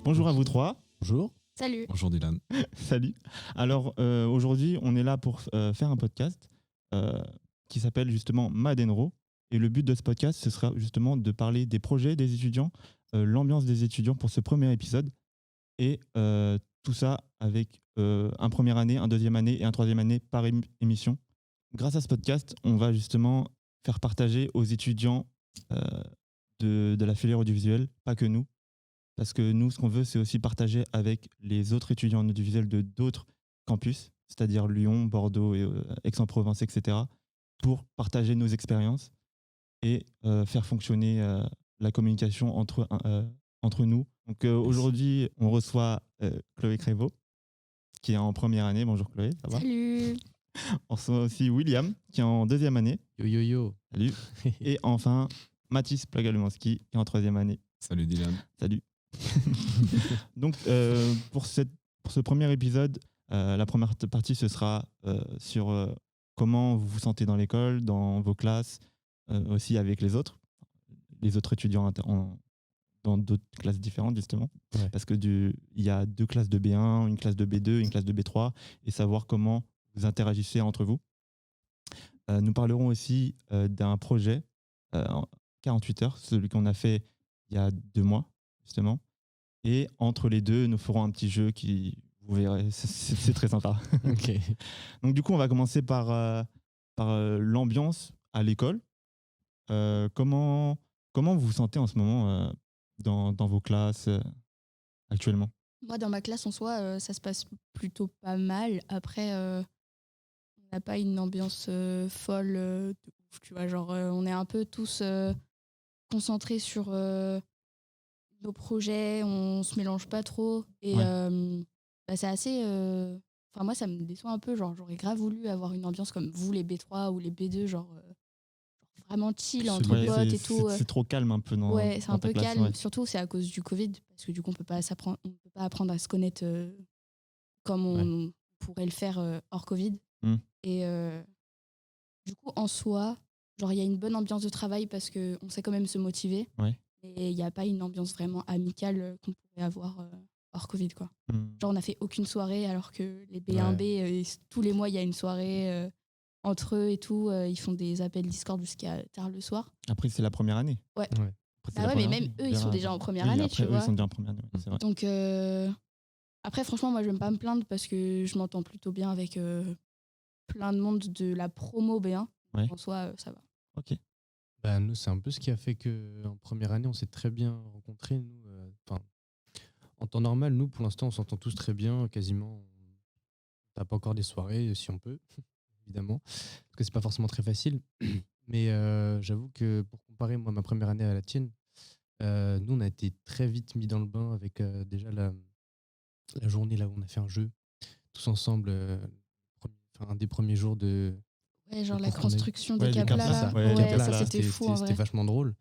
Bonjour à vous trois. Bonjour. Salut. Bonjour Dylan. Salut. Alors aujourd'hui, on est là pour faire un podcast euh, qui s'appelle justement Madenro. Et le but de ce podcast, ce sera justement de parler des projets des étudiants, l'ambiance des étudiants pour ce premier épisode. Et tout ça avec un première année, un deuxième année et un troisième année par émission. Grâce à ce podcast, on va justement faire partager aux étudiants euh, de la filière audiovisuelle, pas que nous. Parce que nous, ce qu'on veut, c'est aussi partager avec les autres étudiants en audiovisuel de d'autres campus, c'est-à-dire Lyon, Bordeaux, et, Aix-en-Provence, etc., pour partager nos expériences et faire fonctionner la communication entre nous. Donc aujourd'hui, on reçoit Chloé Créveau, qui est en première année. Bonjour Chloé, ça va? Salut. On reçoit aussi William, qui est en deuxième année. Yo yo yo. Salut. Et enfin, Mathis Plagalumanski, qui est en troisième année. Salut Dylan. Salut. Donc, pour ce premier épisode, la première partie, ce sera sur comment vous vous sentez dans l'école, dans vos classes, aussi avec les autres étudiants dans d'autres classes différentes, justement. Ouais. Parce qu'il y a 2 classes de B1, une classe de B2, une classe de B3, et savoir comment vous interagissez entre vous. Nous parlerons aussi d'un projet en 48 heures, celui qu'on a fait il y a 2 mois, justement. Et entre les deux, nous ferons un petit jeu qui, vous verrez, c'est très sympa. Ok. Donc du coup, on va commencer par l'ambiance à l'école. Comment vous vous sentez en ce moment dans vos classes actuellement? Moi, dans ma classe, en soi, ça se passe plutôt pas mal. Après, on n'a pas une ambiance folle de ouf, tu vois. Genre, on est un peu tous concentrés sur nos projets, on se mélange pas trop. Et Ouais. c'est assez... Enfin, moi, ça me déçoit un peu. Genre, j'aurais grave voulu avoir une ambiance comme vous, les B3 ou les B2, genre vraiment chill entre Ouais, potes et tout. c'est trop calme un peu Ouais, c'est dans un ta peu classe. calme. Ouais. Surtout, c'est à cause du Covid. Parce que du coup, on peut pas apprendre à se connaître comme on pourrait le faire hors Covid. Mm. Et du coup, en soi, genre, il y a une bonne ambiance de travail parce qu'on sait quand même se motiver. Ouais. Et il n'y a pas une ambiance vraiment amicale qu'on pourrait avoir hors Covid, quoi. Mm. Genre, on n'a fait aucune soirée alors que les B1B, tous les mois, il y a une soirée entre eux et tout. Ils font des appels Discord jusqu'à tard le soir. Après, c'est la première année. Ouais. Après, c'est la Mais première même année. eux, ils sont déjà en première Oui, année, après, tu eux, vois. ils sont déjà en première année, ouais, c'est vrai. Donc, après, franchement, moi, je vais pas me plaindre parce que je m'entends plutôt bien avec plein de monde de la promo B1. Ouais. En soi, ça va. Ok. Bah, nous, c'est un peu ce qui a fait qu'en première année, on s'est très bien rencontrés. Nous, en temps normal, nous, pour l'instant, on s'entend tous très bien, quasiment. On tape encore des soirées, si on peut, évidemment. Parce que c'est pas forcément très facile. Mais j'avoue que pour comparer, moi, ma première année à la tienne, nous, on a été très vite mis dans le bain avec déjà la journée là où on a fait un jeu, tous ensemble, un des premiers jours de. Ouais, genre la cours qu'on a eu. construction Ouais, des du caplas. Capla, Là. ouais, Ouais, Capla, ça, là, c'était fou, en C'était vrai. vachement drôle.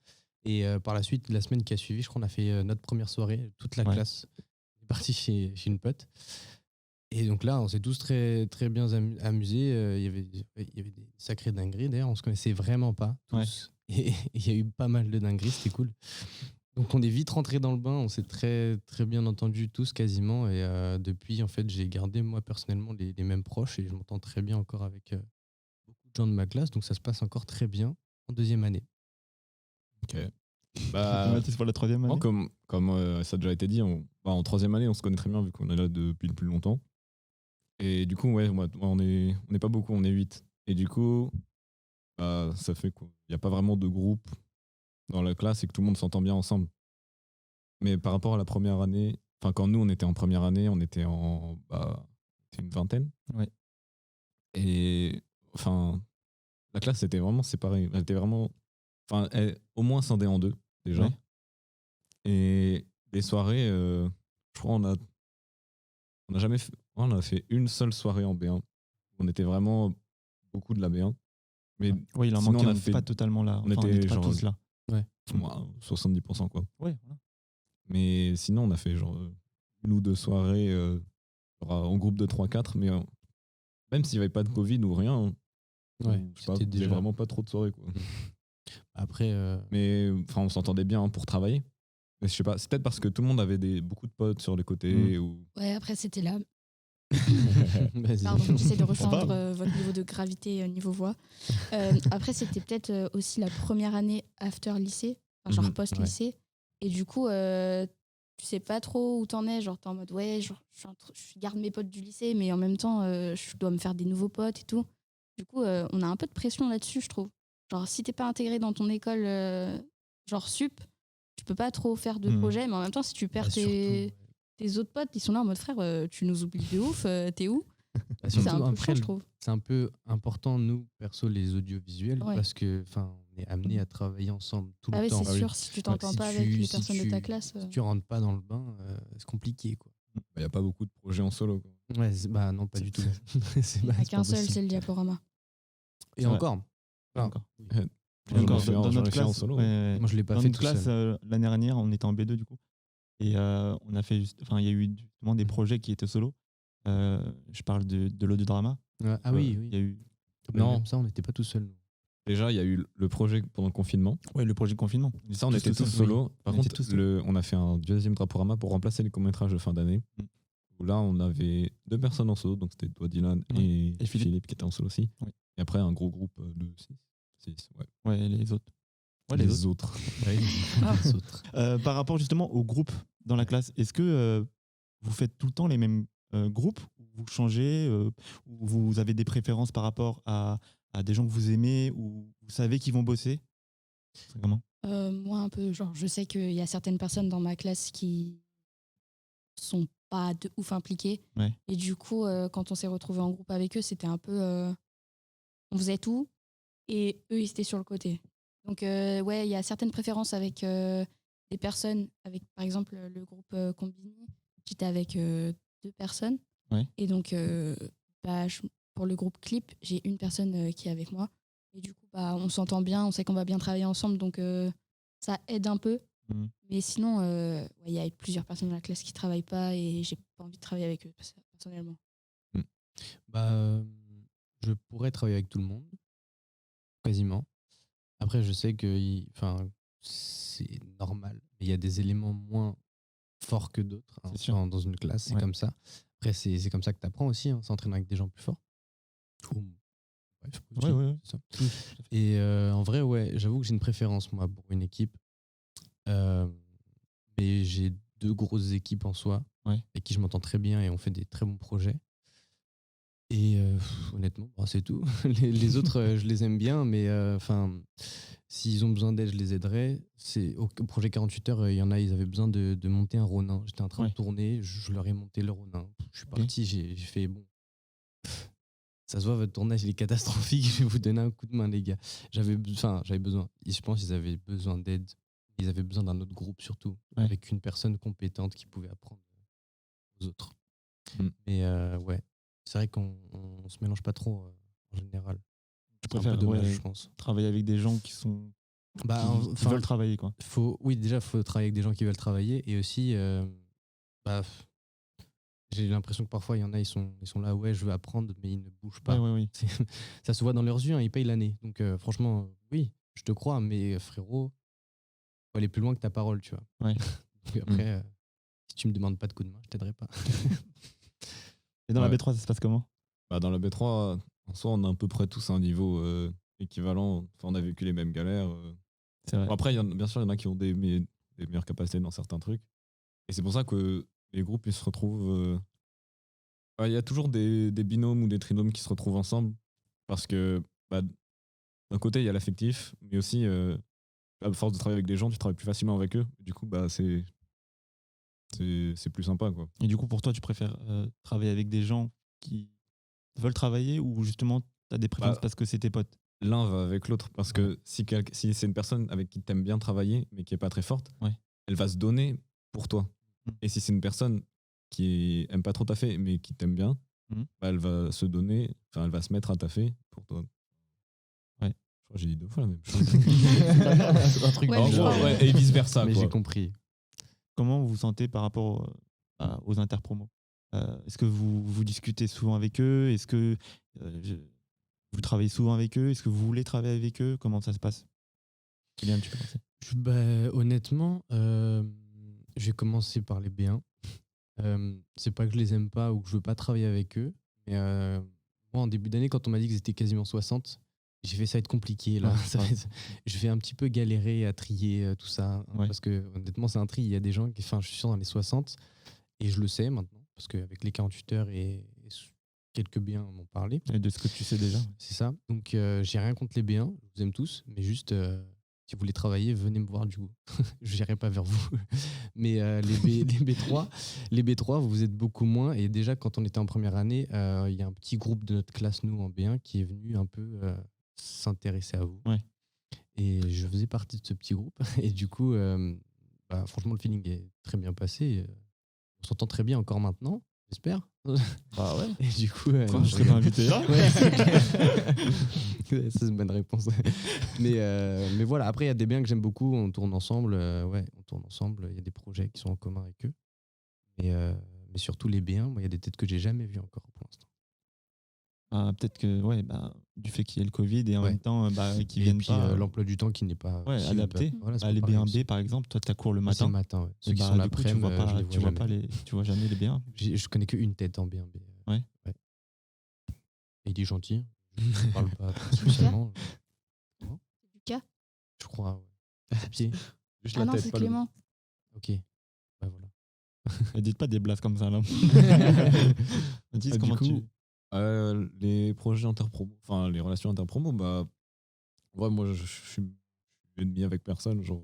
Et par la suite, la semaine qui a suivi, je crois qu'on a fait notre première soirée, toute la Ouais. classe. On est parti chez une pote. Et donc là, on s'est tous très, très bien amusés. Il y avait des sacrées dingueries. D'ailleurs, on se connaissait vraiment pas tous. Et il y a eu pas mal de dingueries, c'était cool. Donc on est vite rentrés dans le bain, on s'est très, très bien entendus tous quasiment. Et depuis, en fait, j'ai gardé moi personnellement les mêmes proches et je m'entends très bien encore avec beaucoup de gens de ma classe. Donc ça se passe encore très bien en deuxième année. Ok. Bah, Mathis pour la troisième année. moi, comme ça a déjà été dit, en troisième année, on se connaît très bien vu qu'on est là depuis le plus longtemps. Et du coup, ouais, moi, on est pas beaucoup, on est 8. Et du coup, ça fait qu'il n'y a pas vraiment de groupe dans la classe et que tout le monde s'entend bien ensemble. Mais par rapport à la première année, enfin, quand nous, on était en première année, on était c'était une vingtaine. Ouais. Et enfin, la classe était vraiment séparée. Elle était vraiment, au moins scindée en deux déjà. Ouais. Et les soirées, je crois on a jamais fait, on a fait une seule soirée en B1. On était vraiment beaucoup de la B1. Mais Oui, il en sinon, manquait, on on a n'était fait, pas totalement là. on Enfin, on était n'était pas genre tous là. 70% quoi. Ouais, voilà. Mais sinon, on a fait genre une ou deux soirées en groupe de 3-4. Mais même s'il n'y avait pas de Covid ou rien, Ouais, je sais pas, c'était il y avait déjà. vraiment pas trop de soirées quoi. Après, Mais enfin, on s'entendait bien pour travailler. Mais je sais pas, c'est peut-être parce que tout le monde avait beaucoup de potes sur les côtés ou. Ouais, après, c'était là. Vas-y. Pardon, j'essaie de rejoindre parle. votre niveau de gravité, niveau voix. Après, c'était peut-être aussi la première année after lycée, enfin, genre Mhm, post-lycée. Et du coup, tu sais pas trop où t'en es. Genre, t'es en mode, ouais, genre, je garde mes potes du lycée, mais en même temps, je dois me faire des nouveaux potes et tout. Du coup, on a un peu de pression là-dessus, je trouve. Genre, si t'es pas intégré dans ton école, genre sup, tu peux pas trop faire de Mhm. projets. Mais en même temps, si tu perds Bah, surtout, tes autres potes, ils sont là en mode, frère, tu nous oublies de ouf, t'es où? bah, C'est surtout un peu après, chiant, je trouve. c'est un peu important, nous, perso, les audiovisuels, Ouais. parce que on est amenés à travailler ensemble tout Ah le oui, temps. c'est sûr, si tu t'entends Si pas avec tu- les si personnes de tu- ta classe. Si tu rentres pas dans le bain, c'est compliqué, quoi. Il n'y a pas beaucoup de projets en solo, quoi. Ouais, bah non, pas du tout. C'est Il n'y en a c'est qu'un pas seul, possible. c'est le diaporama. Et Ouais. encore. Enfin, Encore. J'en ai Encore fait dans j'en ai notre fait en classe, solo. ouais, moi, je l'ai pas dans fait notre tout classe seul. l'année dernière, on était en B2 du coup. Et on a fait enfin, il y a eu justement des projets qui étaient solo. Je parle de l'audiodrama. Ouais, ah oui, Il y a oui. eu. Non, Non. ça, on n'était pas tout seul. Déjà, il y a eu le projet pendant le confinement. Ouais, le projet de confinement. Ça, on était tous seuls. solo. Par On était contre, tous seuls. on a fait un deuxième Draporama pour remplacer les courts-métrages de fin d'année. Mm. Où là, on avait 2 personnes en solo. Donc, c'était toi, Dylan, Ouais. et Philippe. Philippe qui était en solo aussi. Oui. Et après, un gros groupe de 6. Ouais. Ouais, les autres. Ouais, Les autres. Les autres. Par rapport justement au groupe dans la classe, est-ce que vous faites tout le temps les mêmes groupes? Vous changez? Ou vous avez des préférences par rapport à des gens que vous aimez ou vous savez qu'ils vont bosser? C'est comment? Moi, un peu, genre, je sais qu'il y a certaines personnes dans ma classe qui sont pas de ouf impliquées. Ouais. Et du coup, quand on s'est retrouvés en groupe avec eux, c'était un peu. On faisait tout et eux, ils étaient sur le côté. Donc, ouais, il y a certaines préférences avec des personnes, avec par exemple le groupe Combini. J'étais avec 2 personnes. Ouais. Et donc, bah, pour le groupe Clip, j'ai une personne qui est avec moi. Et du coup, bah, on s'entend bien, on sait qu'on va bien travailler ensemble, donc ça aide un peu. Mhm. Mais sinon, ouais, il y a plusieurs personnes dans la classe qui travaillent pas et j'ai pas envie de travailler avec eux, personnellement. Bah, je pourrais travailler avec tout le monde, quasiment. Après, je sais que c'est normal. Il y a des éléments moins forts que d'autres, hein, C'est sûr. dans une classe, c'est Ouais. comme ça. Après, c'est comme ça que tu apprends aussi, hein, s'entraîner avec des gens plus forts. Ou- bref, aussi, Ouais. c'est ça. Et en vrai, ouais, j'avoue que j'ai une préférence, moi, pour une équipe. Mais j'ai 2 grosses équipes en soi, Ouais. avec qui je m'entends très bien et on fait des très bons projets. Et honnêtement, bah, c'est tout. Les autres, je les aime bien, mais s'ils ont besoin d'aide, je les aiderai. Au projet 48 heures, il y en a, ils avaient besoin de monter un Ronin. J'étais en train Ouais. de tourner, je leur ai monté le Ronin. Je suis parti, j'ai fait bon. Ça se voit, votre tournage il est catastrophique, je vais vous donner un coup de main, les gars. J'avais besoin. Je pense qu'ils avaient besoin d'aide. Ils avaient besoin d'un autre groupe, surtout, Ouais. avec une personne compétente qui pouvait apprendre aux autres. Mm. Mais ouais, c'est vrai qu'on se mélange pas trop en général. Je C'est un préfère peu dommage, ouais, je pense. travailler avec des gens qui Enfin, veulent travailler, quoi. oui, déjà, il faut travailler avec des gens qui veulent travailler. Et aussi, bah, j'ai l'impression que parfois, il y en a, ils sont là, ouais, je veux apprendre, mais ils ne bougent pas. Ouais. Ça se voit dans leurs yeux, hein, ils payent l'année. Donc, franchement, oui, je te crois, mais frérot, faut aller plus loin que ta parole, tu vois. Ouais. Donc après, si tu me demandes pas de coup de main, je t'aiderai pas. Et dans la Ouais. B3, ça se passe comment? Bah, dans la B3, en soi, on a à peu près tous un niveau équivalent. Enfin, on a vécu les mêmes galères. C'est vrai. Bon, après, bien sûr, il y en a qui ont des meilleures capacités dans certains trucs. Et c'est pour ça que les groupes, ils se retrouvent. Il y a toujours des binômes ou des trinômes qui se retrouvent ensemble. Parce que bah, d'un côté, il y a l'affectif, mais aussi, à force de travailler avec des gens, tu travailles plus facilement avec eux. Du coup, bah, c'est plus sympa, quoi. Et du coup, pour toi, tu préfères travailler avec des gens qui veulent travailler ou justement, tu as des préférences Bah, parce que c'est tes potes? L'un va avec l'autre. Parce que si c'est une personne avec qui tu aimes bien travailler, mais qui est pas très forte, Ouais. elle va se donner pour toi. Mm. Et si c'est une personne qui aime pas trop taffer, mais qui t'aime bien, Mm. bah, elle va se donner, enfin, elle va se mettre à taffer pour toi. Ouais. Je crois que j'ai dit 2 fois la même chose. C'est un truc Ouais, En mais je gros, crois, ouais, et vice versa. Mais quoi. j'ai compris. Comment vous vous sentez par rapport aux interpromos? Est-ce que vous discutez souvent avec eux? Est-ce que vous travaillez souvent avec eux? Est-ce que vous voulez travailler avec eux? Comment ça se passe? Kylian, tu peux commencer. Bah, honnêtement, Je vais commencer par les B1. C'est pas que je les aime pas ou que je veux pas travailler avec eux, mais moi, en début d'année, quand on m'a dit qu'ils étaient quasiment 60, j'ai fait ça va être compliqué là. Ouais, Ça va ouais. je vais un petit peu galérer à trier tout ça, Ouais. parce que honnêtement, c'est un tri. Il y a des gens qui, enfin, je suis sûr dans les 60, et je le sais maintenant, parce qu'avec les 48 heures et quelques B1 m'ont parlé. Et de ce que tu sais déjà. C'est ça. Donc, j'ai rien contre les B1, je vous aime tous, mais juste, si vous voulez travailler, venez me voir du coup. Je n'irai pas vers vous. Mais les B3, vous êtes beaucoup moins. Et déjà, quand on était en première année, il y a un petit groupe de notre classe, nous, en B1, qui est venu un peu s'intéresser à vous. Ouais. Et je faisais partie de ce petit groupe. Et du coup, franchement, le feeling est très bien passé. On s'entend très bien encore maintenant, j'espère. Bah ouais. Et du coup, Quoi, non, je serais pas invité là. Ouais, c'est clair. Ouais, ça, c'est une bonne réponse. Mais voilà, après, il y a des biens que j'aime beaucoup. On tourne ensemble. On tourne ensemble. Il y a des projets qui sont en commun avec eux. Mais surtout les B1, moi, il y a des têtes que j'ai jamais vues encore pour l'instant. Ah, peut-être que du fait qu'il y ait le Covid et en Ouais. même temps qu'ils Et viennent puis, pas l'emploi du temps qui n'est pas aussi, adapté. voilà, c'est Les pas pareil B1B aussi. par exemple, toi tu as cours le Moi, c'est matin. le matin. Ouais. Ceux Et qui sont du l'après, coup, tu vois pas, je les vois jamais. tu vois jamais les B1. Je connais qu'une tête en B1B. Ouais. Et il est gentil. Je ne parle pas spécialement. Lucas? Je crois. Ouais. Ses pieds. Juste Ah la non, tête, c'est pas le- Clément. Ok. Bah voilà. Ne dites pas des blagues comme ça là. Dis Du comment coup, tu. les projets interpromo, enfin les relations interpromo, moi je suis ennemi avec personne, genre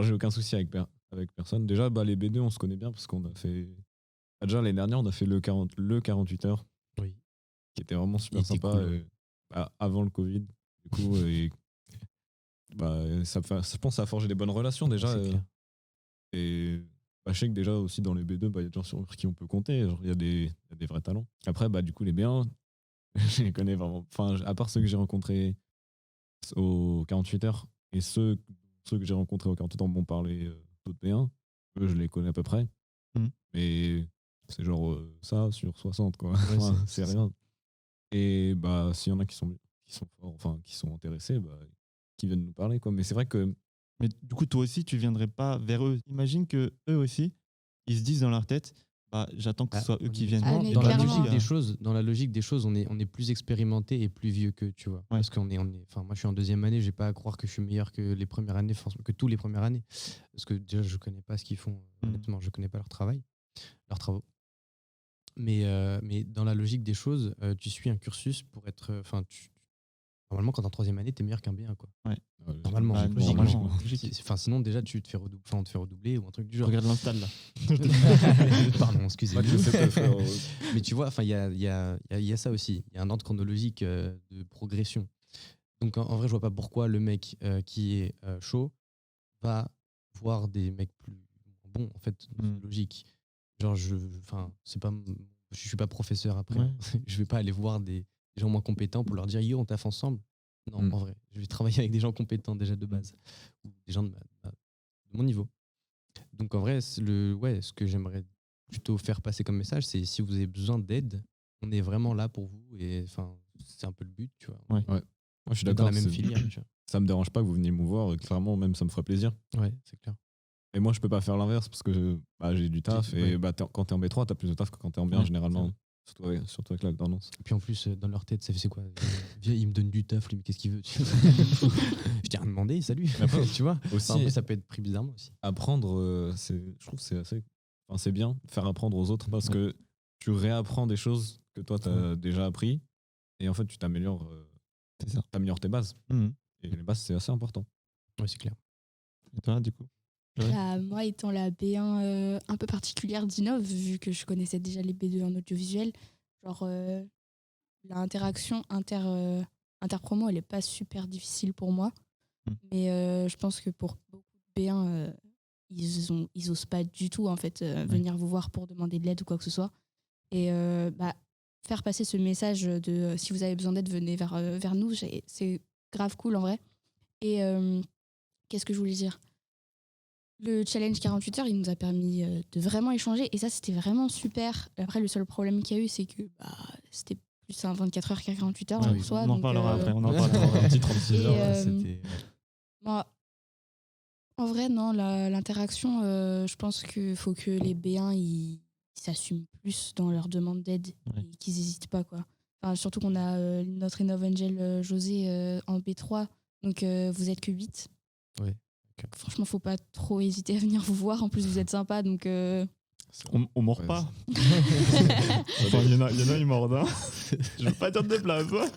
j'ai aucun souci avec personne. Déjà, les B2 on se connaît bien parce qu'on a fait déjà l'année dernière on a fait le 48 heures Oui. qui était vraiment Il super était sympa cool, ouais. avant le Covid. Du coup, je pense que ça a forgé des bonnes relations déjà. C'est clair. Et je sais que déjà aussi dans les B2, il y a des gens sur qui on peut compter. Genre, il y a des vrais talents. Après, du coup, les B1, je les connais vraiment. Enfin, à part ceux que j'ai rencontrés aux 48 heures et ceux que j'ai rencontrés aux 48 heures m'ont parlé d'autres B1, eux, je les connais à peu près. Mhm. Mais c'est genre ça sur 60, quoi. Ouais, Enfin, c'est c'est rien. Et s'il y en a qui sont forts, enfin, qui sont intéressés, qui viennent nous parler, quoi. Mais c'est vrai que Mais du coup, toi aussi, tu viendrais pas vers eux. Imagine que eux aussi, ils se disent dans leur tête, j'attends que ce soit eux qui viennent. Ah, mais dans la clairement. logique des choses, on est plus expérimenté et plus vieux qu'eux, tu vois. Ouais. Parce qu'on enfin, moi, je suis en deuxième année, j'ai pas à croire que je suis meilleur que les premières années, que tous les premières années. Parce que déjà, je connais pas ce qu'ils font. Honnêtement, je connais pas leur travail, leurs travaux. Mais dans la logique des choses, tu suis un cursus pour être. Normalement, quand t'es en troisième année, t'es meilleur qu'un B1, quoi. Normalement, normalement. Sinon, déjà, on te fait redoubler ou un truc du genre. Regarde l'install là. Pardon, excusez-moi. tu sais te faire, Mais tu vois, il y a ça aussi. Il y a un ordre chronologique de progression. Donc, en vrai, je vois pas pourquoi le mec qui est chaud va voir des mecs plus bons, en fait, c'est logique. Genre, je suis pas professeur après. Ouais. Je vais pas aller voir des gens moins compétents pour leur dire yo, on taffe ensemble. Non, Mm. en vrai, je vais travailler avec des gens compétents déjà de base, ou des gens de mon niveau. Donc en vrai, ce que j'aimerais plutôt faire passer comme message, c'est si vous avez besoin d'aide, on est vraiment là pour vous, et enfin, c'est un peu le but, tu vois. Ouais. Moi, je suis Dans d'accord. la même c'est- filière, tu Ça me dérange pas que vous veniez me voir. Clairement, même ça me ferait plaisir. vois. Ouais, c'est clair. Et moi, je peux pas faire l'inverse parce que j'ai du taf. Et Ouais. quand t'es en B3, t'as plus de taf que quand t'es en B1 Ouais, généralement. Surtout avec l'alternance. Et puis en plus, dans leur tête, c'est quoi Viens, il me donne du taf, lui, mais qu'est-ce qu'il veut Je t'ai rien demandé, salut. Tu vois Aussi, Enfin, après, ça peut être pris bizarrement aussi. apprendre, je trouve que c'est assez. Enfin, c'est bien, faire apprendre aux autres parce que tu réapprends des choses que toi, t'as déjà appris. Et en fait, tu t'améliores. C'est ça. T'améliores tes bases. Mhm. Et les bases, c'est assez important. Ouais, c'est clair. Et toi, du coup? Ouais. Moi, étant la B1 un peu particulière d'Innov, vu que je connaissais déjà les B2 en audiovisuel, genre l'interaction interpromo, elle est pas super difficile pour moi. Mais je pense que pour beaucoup de B1, ils osent pas du tout en fait venir vous voir pour demander de l'aide ou quoi que ce soit. Et faire passer ce message de si vous avez besoin d'aide, venez vers nous, c'est grave cool en vrai. Et qu'est-ce que je voulais dire ? Le challenge 48 heures, il nous a permis de vraiment échanger et ça, c'était vraiment super. Après, le seul problème qu'il y a eu, c'est que c'était plus un 24 heures qu'un 48 heures en soi. On en donc, parlera après. On en Ouais. parlera. Un petit 36 Et, heures. C'était. moi, En vrai, non, l'interaction, je pense qu'il faut que les B1 ils s'assument plus dans leur demande d'aide Ouais. et qu'ils n'hésitent pas, quoi. Enfin, surtout qu'on a notre Innov Angel José en B3, donc vous êtes que 8. Ouais, ok. Franchement, faut pas trop hésiter à venir vous voir. En plus, vous êtes sympa, donc On mord Ouais, pas. Enfin, il y en a, ils mordent. Hein. Je veux pas dire de place. Hein.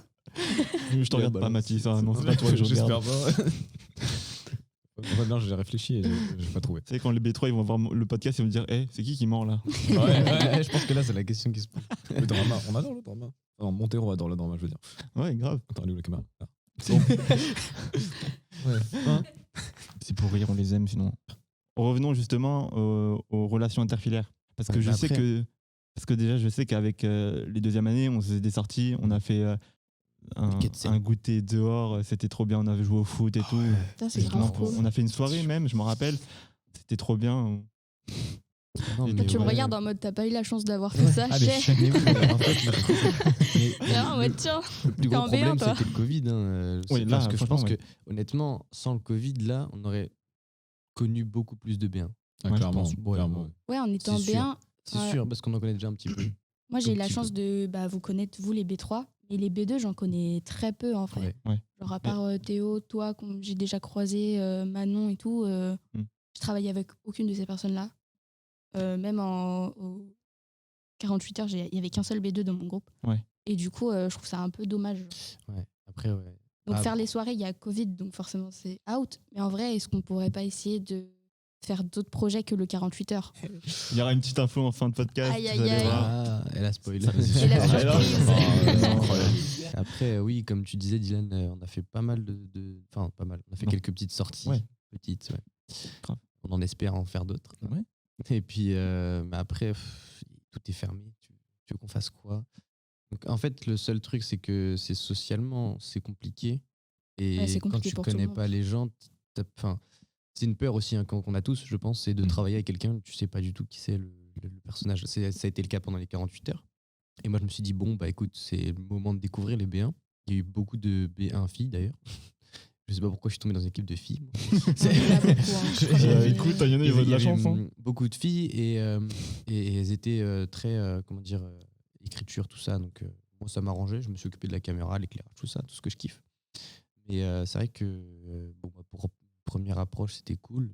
Je te regarde pas, Mathis. Hein. Non, c'est pas toi que je J'espère regarde. pas. Ouais, non, j'ai réfléchi et j'ai pas trouvé. Tu sais, quand les B3 ils vont voir le podcast, ils vont me dire c'est qui mord là? Ouais, je pense que là, c'est la question qui se pose. Le drama, on adore le drama. Non, Montero adore le drama, je veux dire. Ouais, grave. Attends, elle est où la caméra? Là. Hein. C'est pour rire, on les aime sinon. Revenons justement aux relations interfilaires. Parce que Ouais, je bah sais après- que. Parce que déjà, je sais qu'avec les deuxièmes années, on faisait des sorties, on a fait un goûter dehors, c'était trop bien, on avait joué au foot et tout. putain, c'est Justement, grave cool. on a fait une soirée même, je me rappelle. C'était trop bien. Non, Et mais Tu me ouais. regardes en mode t'as pas eu la chance d'avoir fait ça, Ah, mais chais. jamais vu. En fait, Et là, en mode tiens, le plus T'es gros en B1, problème, toi. c'était le Covid. Oui, là, parce que je franchement, pense ouais. que, honnêtement, sans le Covid, là, on aurait connu beaucoup plus de B1. Ah, Ouais, je clairement, pense. Ouais, clairement. ouais. ouais, en étant C'est B1, C'est Ouais. sûr, parce qu'on en connaît déjà un petit peu. moi j'ai eu Tout la petit chance de vous connaître, vous les B3, et les B2, j'en connais très peu en vrai. Ouais. Genre à part Théo, toi, qu'on j'ai déjà croisé, Manon et tout, je travaillais avec aucune de ces personnes-là. Même aux 48 heures, il y avait qu'un seul B2 dans mon groupe. Ouais. Et du coup, je trouve ça un peu dommage. Ouais. Après, ouais. Donc Ah, faire les soirées, il y a Covid, donc forcément c'est out. Mais en vrai, est-ce qu'on pourrait pas essayer de faire d'autres projets que le 48 heures? Il y aura une petite info en fin de podcast. Aïe, vous aïe, allez aïe. voir. Ah, elle a spoilé. Ça, c'est Et la super. surprise. C'est incroyable. Après, oui, comme tu disais, Dylan, on a fait pas mal Enfin, pas mal. On a fait Non. quelques petites sorties. Ouais. Petites, ouais. Grave. On en espère en faire d'autres. Ouais. Et puis, mais après, tout est fermé. Tu veux qu'on fasse quoi? Donc, en fait, le seul truc, c'est que c'est socialement, c'est compliqué. Et Ouais, c'est quand compliqué tu pour tout le connais monde. pas les gens, enfin, c'est une peur aussi hein, qu'on a tous, je pense, c'est de travailler avec quelqu'un, tu sais pas du tout qui c'est le personnage. Ça a été le cas pendant les 48 heures. Et moi, je me suis dit, bon, bah écoute, c'est le moment de découvrir les B1. Il y a eu beaucoup de B1 filles d'ailleurs. Je sais pas pourquoi je suis tombé dans une équipe de filles. moi. Il y en a beaucoup, hein. Je crois qu'il y avait- Écoute, il y en a, ils ont de la chance. Hein. Beaucoup de filles et elles étaient très, comment dire, écriture, tout ça. Donc, moi, ça m'arrangeait. Je me suis occupé de la caméra, l'éclairage, tout ça, tout ce que je kiffe. Mais c'est vrai que bon, bah, pour première approche, c'était cool.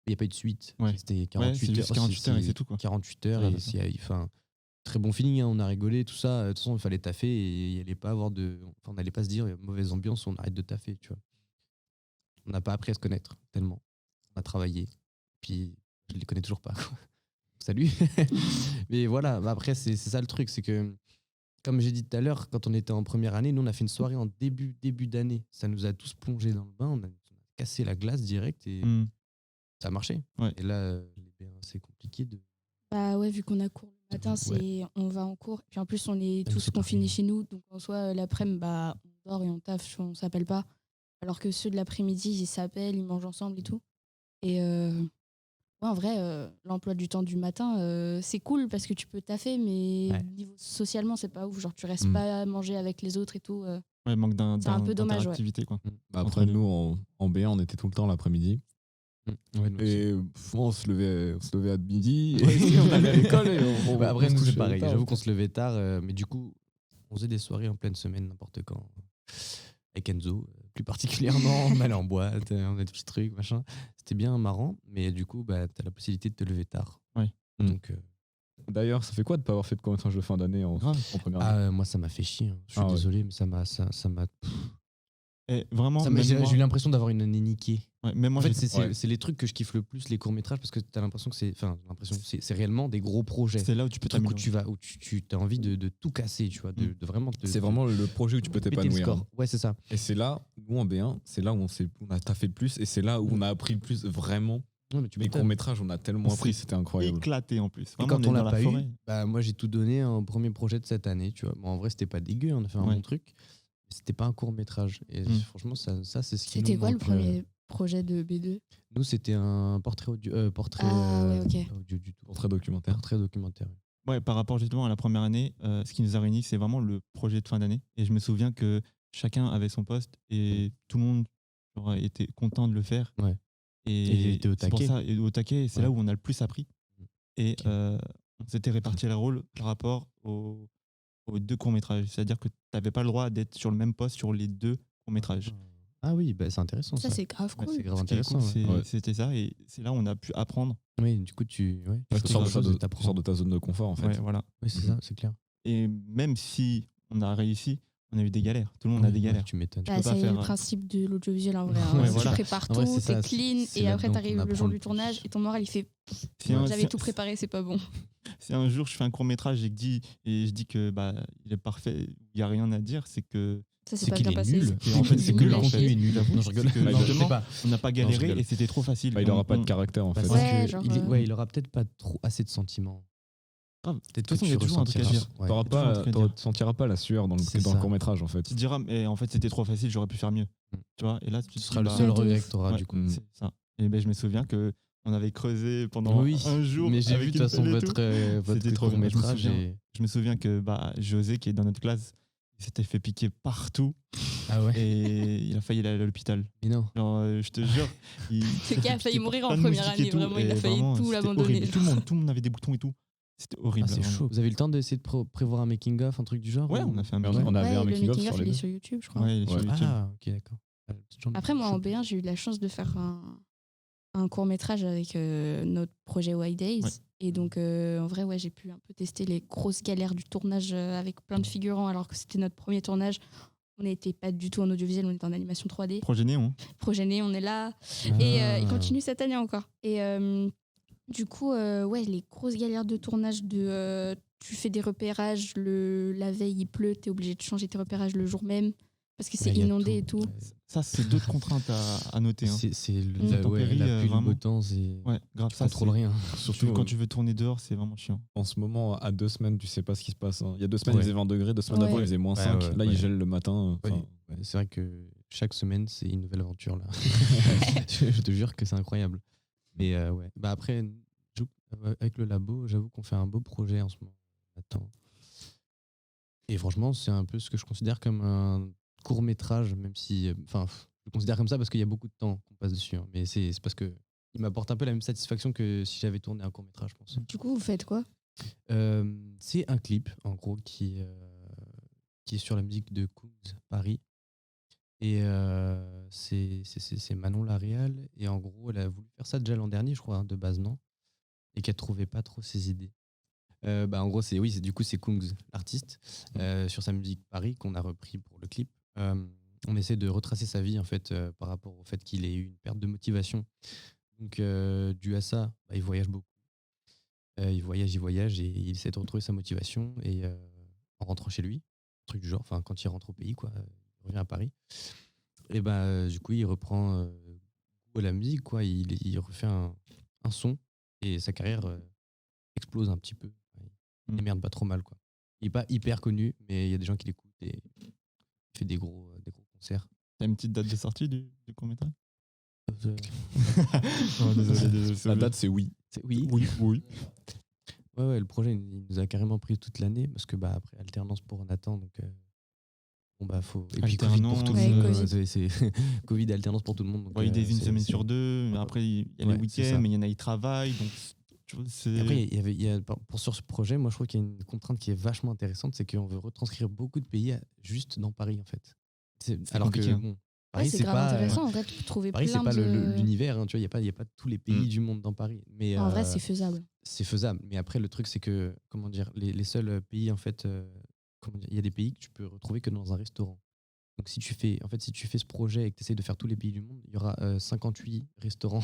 Il n'y a pas eu de suite. Ouais. C'était Ouais, c'est 48 juste heures. 48 heures et c'est tout, quoi. 48 heures Ouais, et enfin, très bon feeling. Hein, on a rigolé, tout ça. De toute façon, il fallait taffer et il allait pas avoir on n'allait pas se dire mauvaise ambiance, on arrête de taffer. Tu vois. On n'a pas appris à se connaître tellement. On a travaillé. Puis je les connais toujours pas. Quoi. Salut. Mais voilà. Bah, après, c'est ça le truc, c'est que comme j'ai dit tout à l'heure, quand on était en première année, nous on a fait une soirée en début d'année. Ça nous a tous plongé dans le bain. On a cassé la glace direct et Mm. ça a marché. Ouais. Et là, les B1, c'est compliqué de. Bah ouais, vu qu'on a cours le matin, on va en cours. Puis en plus, on est nous, tous c'est confinés pareil. chez nous. Donc en soi, l'après-midi, bah, on dort et on taffe, on s'appelle pas. Alors que ceux de l'après-midi, ils s'appellent, ils mangent ensemble et tout. Et ouais, en vrai, l'emploi du temps du matin, c'est cool parce que tu peux taffer, mais Ouais. niveau socialement, c'est pas ouf. Genre, tu restes Mm. pas à manger avec les autres et tout. Ouais, manque C'est un peu dommage, ouais. d'interactivité, quoi. Bah, Entre après, nous. nous, en B1, on était tout le temps l'après-midi. Ouais, nous aussi. Et souvent, on se levait à midi. Et on allait à l'école. Et Bah, après, nous, se c'est couchait pareil. tard. J'avoue qu'on se levait tard, mais du coup, on faisait des soirées en pleine semaine, n'importe quand. Avec Enzo, plus particulièrement. On allait en boîte, on a des petits trucs, machin. C'était bien marrant, mais du coup, bah, t'as la possibilité de te lever tard. Ouais. Donc, D'ailleurs, ça fait quoi de pas avoir fait de court-métrage de fin d'année en première année? moi, ça m'a fait chier. Hein. Je suis Ah ouais. désolé, mais ça m'a. Et vraiment, J'ai même moi, eu l'impression d'avoir une année niquée. ouais, même moi, En fait, j'étais- c'est les trucs que je kiffe le plus, les courts-métrages, parce que t'as l'impression que c'est réellement des gros projets. c'est là où tu peux Truc où t'améliorer. où tu as envie de tout casser, tu vois, de vraiment. C'est vraiment le projet où tu peux péter le t'épanouir. score. Ouais, c'est ça. Et c'est là, nous en B1, c'est là où on a taffé le plus et c'est là où on a appris le plus vraiment. Ouais, mais tu Les m'étonnes. courts-métrages, on a tellement On appris, s'est c'était incroyable. Éclaté en plus. Et Vraiment, quand est on l'a dans la pas eu, forêt. bah, moi j'ai tout donné en premier projet de cette année, tu vois. Bon, en vrai, c'était pas dégueu, on a fait un Ouais. bon truc. Mais c'était pas un court métrage. Et franchement, ça c'est ce qui C'était nous quoi le manque, premier projet de B2? Nous, c'était un portrait audio, Ah, ouais, ok. pas audio du tout. Portrait documentaire. Portrait documentaire. Ouais, par rapport justement à la première année, ce qui nous a réunis, c'est vraiment le projet de fin d'année. Et je me souviens que chacun avait son poste et tout le monde était content de le faire. Ouais. Et t'es au c'est pour taquet. ça, et au taquet, c'est Ouais. là où on a le plus appris. Et Ok. on s'était réparti les rôles par rapport aux deux courts-métrages. C'est-à-dire que tu n'avais pas le droit d'être sur le même poste sur les deux courts-métrages. Ah oui, bah, c'est intéressant Ça, ça. c'est grave Ouais, cool. C'est grave Ce qui est intéressant. cool, Ouais. Ouais. c'était ça. Et c'est là où on a pu apprendre. Oui, du coup, tu Tu fais sors, quelque chose et tu t'apprends. sors de ta zone de confort en fait. Ouais, voilà. Oui, c'est Mhm. ça, c'est clair. Et même si on a réussi, on a eu des galères. Tout le monde a Ouais, des ouais, galères. tu m'étonnes. Bah, peux pas c'est faire, le principe de l'audiovisuel en vrai. Hein. Ouais, Si voilà. tu prépares En vrai, tout, c'est ça, t'es clean, c'est et après là-dedans t'arrives qu'on le apprend jour le du plus. tournage et ton moral il fait Si un, j'avais si- tout préparé, c'est pas bon. si un jour je fais un court-métrage et je dis que bah, il est parfait, il n'y a rien à dire, c'est que Ça s'est C'est pas qu'il bien est passé. nul. Et en fait, c'est nul que à le chier. contenu est nul. J'avoue, Non, je rigole. c'est que Non, je sais justement, pas. on n'a pas je galéré rigole. et c'était trop facile. Bah, il aura pas de On- caractère en fait. Parce Ouais, que genre, il aura peut-être pas trop assez de sentiments. Grave. Peut-être De toute façon, il y a toujours un truc à ressentiras- dire. ouais. T'auras toujours un pas, truc à dire. tu sentiras pas la sueur dans C'est le ça. court métrage en fait. Tu te diras, mais en fait, c'était trop facile, j'aurais pu faire mieux. Mm. Tu vois, et là, tu Ce te sera dis, le bah, seul Ouais, de regret ouf. que t'auras ouais, du coup. c'est ça. Et ben, je me souviens que on avait creusé pendant Oui, un jour. mais j'ai avec vu de une toute façon pelle et tout. votre C'était trop bien, je me court-métrage. souviens. Et... Je me souviens que bah, José, qui est dans notre classe, il s'était fait piquer partout Ah ouais. et il a failli aller à l'hôpital. Mais non. Genre, je te jure, il Ce gars a failli piqué mourir par en plein de première moustiques et année, tout, vraiment, il a et failli vraiment, tout c'était l'abandonner. horrible. Tout le monde avait des boutons et tout. C'était horrible. Ah, c'est vraiment. chaud. Vous avez eu le temps d'essayer de prévoir un making-of, un truc du genre Ouais, ou- on a fait un Mais making-of. on avait Ouais, un le making-of making-of, sur les il est deux. sur YouTube, je crois. Ouais, il est sur Ouais. YouTube. Ah, ok, d'accord. Après, moi, en B1, j'ai eu la chance de faire un court-métrage avec notre projet White Days. Ouais. Et donc, en vrai, ouais, j'ai pu un peu tester les grosses galères du tournage avec plein de figurants, alors que c'était notre premier tournage. On n'était pas du tout en audiovisuel, on était en animation 3D. Projet Néon. Projet Né, on est là. Ah. Et il continue cette année encore. Et du coup, ouais, les grosses galères de tournage tu fais des repérages, la veille il pleut, t'es obligé de changer tes repérages le jour même parce que c'est Ouais, y a inondé et tout. Ouais. Ça, c'est d'autres contraintes à noter. Hein. C'est Mm. la Intempéries, pluie, le vraiment. beau temps, c'est. Ouais, grave. Tu Ça, contrôles rien. Surtout quand tu veux tourner dehors, c'est vraiment chiant. en ce moment, à 2 semaines, tu sais pas ce qui se passe. Hein. Il y a 2 semaines, Ouais. il faisait 20 degrés, 2 semaines Ouais. avant, il faisait moins Ouais, 5. ouais, Là, ouais. il gèle le matin. Ouais, enfin, ouais, c'est vrai que chaque semaine, c'est une nouvelle aventure là. Je te jure que c'est incroyable. Mais ouais. Bah après, avec le labo, j'avoue qu'on fait un beau projet en ce moment. Attends. Et franchement, c'est un peu ce que je considère comme un court métrage, même si, enfin, je le considère comme ça parce qu'il y a beaucoup de temps qu'on passe dessus. Hein. Mais c'est parce que il m'apporte un peu la même satisfaction que si j'avais tourné un court métrage, je pense. Du coup, vous faites quoi? C'est un clip, en gros, qui est sur la musique de Kungs Paris. Et c'est Manon Laréal. Et en gros, elle a voulu faire ça déjà l'an dernier, je crois, hein, de base, non? Et qu'elle trouvait pas trop ses idées. En gros, du coup, c'est Kungs, l'artiste, sur sa musique Paris, qu'on a repris pour le clip. On essaie de retracer sa vie, en fait, par rapport au fait qu'il ait eu une perte de motivation. Donc, dû à ça, il voyage beaucoup. Il voyage et il essaie de retrouver sa motivation et en rentrant chez lui, un truc du genre, enfin quand il rentre au pays, quoi, il revient à Paris. Et du coup, il reprend goût à la musique, quoi. Il refait un son et sa carrière explose un petit peu. Il démerde pas trop mal, quoi. Il est pas hyper connu, mais il y a des gens qui l'écoutent et il fait des gros concerts. T'as une petite date de sortie du court-métrage? Euh, Non, désolé. la date, c'est oui. Oui. Oui. Ouais, le projet, il nous a carrément pris toute l'année parce que après alternance pour Nathan, donc faut. Et puis Covid pour tout le Ouais, monde. Covid. C'est Covid et alternance pour tout le monde. Donc, Ouais, il est une c'est- semaine c'est- sur deux, mais après, il y a les Ouais, c'est ça. week-ends, mais il y en a, ils travaillent. Donc, tu vois, c'est. Après, sur ce projet, moi, je trouve qu'il y a une contrainte qui est vachement intéressante, c'est qu'on veut retranscrire beaucoup de pays juste dans Paris, en fait. Alors que, compliqué, hein. bon, Ouais, Paris, c'est c'est grave pas. intéressant. En vrai, de trouver Paris, c'est plein pas de. l'univers, hein, tu vois, il n'y a pas tous les pays du monde dans Paris. Mais, En vrai, c'est faisable. c'est faisable. Mais après, le truc, c'est que, comment dire, les seuls pays, en fait, il y a des pays que tu peux retrouver que dans un restaurant. Donc, si tu fais ce projet et que tu essaies de faire tous les pays du monde, il y aura 58 restaurants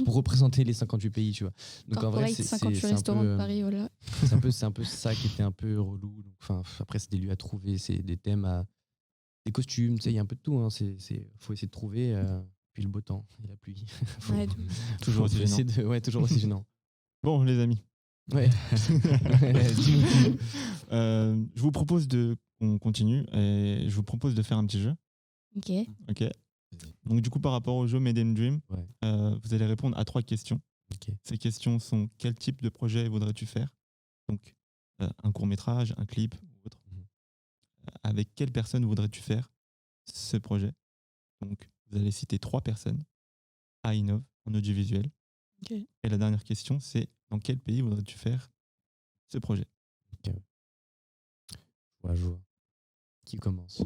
pour représenter les 58 pays, tu vois. Donc, en vrai, Corporate, c'est 58 un peu, restaurants de Paris, voilà. c'est un peu ça qui était un peu relou. Donc, après, c'est des lieux à trouver, c'est des thèmes des costumes, tu sais, il y a un peu de tout. Hein. Faut essayer de trouver. Puis le beau temps et la pluie. Faut- Ouais, Toujours aussi essayer toujours aussi gênant. Bon, les amis, Ouais. Dis-nous. je vous propose qu'on continue et je vous propose de faire un petit jeu. Ok. Ok. Donc, du coup, par rapport au jeu Made in Dream, Ouais. vous allez répondre à 3 questions. Ok. Ces questions sont: quel type de projet voudrais-tu faire? Donc, un court-métrage, un clip ou autre. Mhm. Avec quelle personne voudrais-tu faire ce projet? Donc, vous allez citer 3 personnes. I Innov, en audiovisuel. Ok. Et la dernière question, c'est dans quel pays voudrais-tu faire ce projet? Ouais, je vois. Qui commence?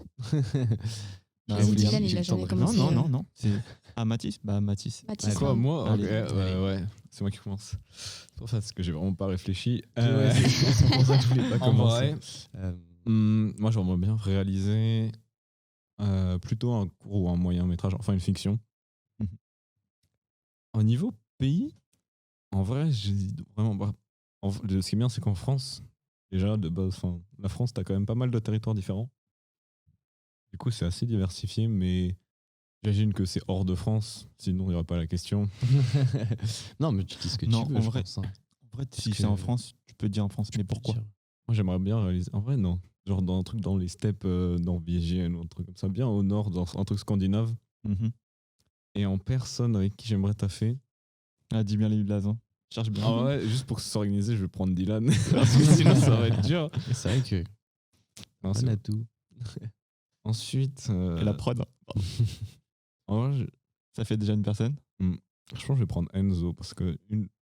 Ah, Vas-y, oui, Dylan, j'ai il a le temps jamais de- commencé. Non. C'est... Ah, Mathis? Bah, Mathis. Mathis, Quoi, hein. moi? Allez, Ok, allez. ouais, c'est moi qui commence. C'est pour ça, parce que j'ai vraiment pas réfléchi. Ouais, c'est pour ça que je voulais pas En commencer. vrai, Euh, moi, j'aimerais bien réaliser plutôt un court ou un moyen métrage, enfin une fiction. Mhm. Au niveau pays, en vrai, j'hésite vraiment pas. Ce qui est bien, c'est qu'en France, déjà, de base, enfin, la France, t'as quand même pas mal de territoires différents. Du coup, c'est assez diversifié, mais j'imagine que c'est hors de France, sinon il n'y aurait pas la question. non, mais tu dis ce que Non, tu veux, en je vrai. pense, hein. En vrai, si que- c'est en France, tu peux dire en France, mais Tu peux pourquoi? dire. Moi, j'aimerais bien réaliser. En vrai, non. Genre dans un truc dans les steppes norvégiennes ou un truc comme ça, bien au nord, dans un truc scandinave. Mhm. Et en personne avec qui j'aimerais taffer. Ah, dis bien les blazes. Cherche bien. Ah ouais, juste pour s'organiser, je vais prendre Dylan. Parce que sinon, ça va être dur. C'est vrai que Non, on c'est- a tout. Ensuite, Et la prod, en vrai, ça fait déjà une personne. je pense que je vais prendre Enzo parce que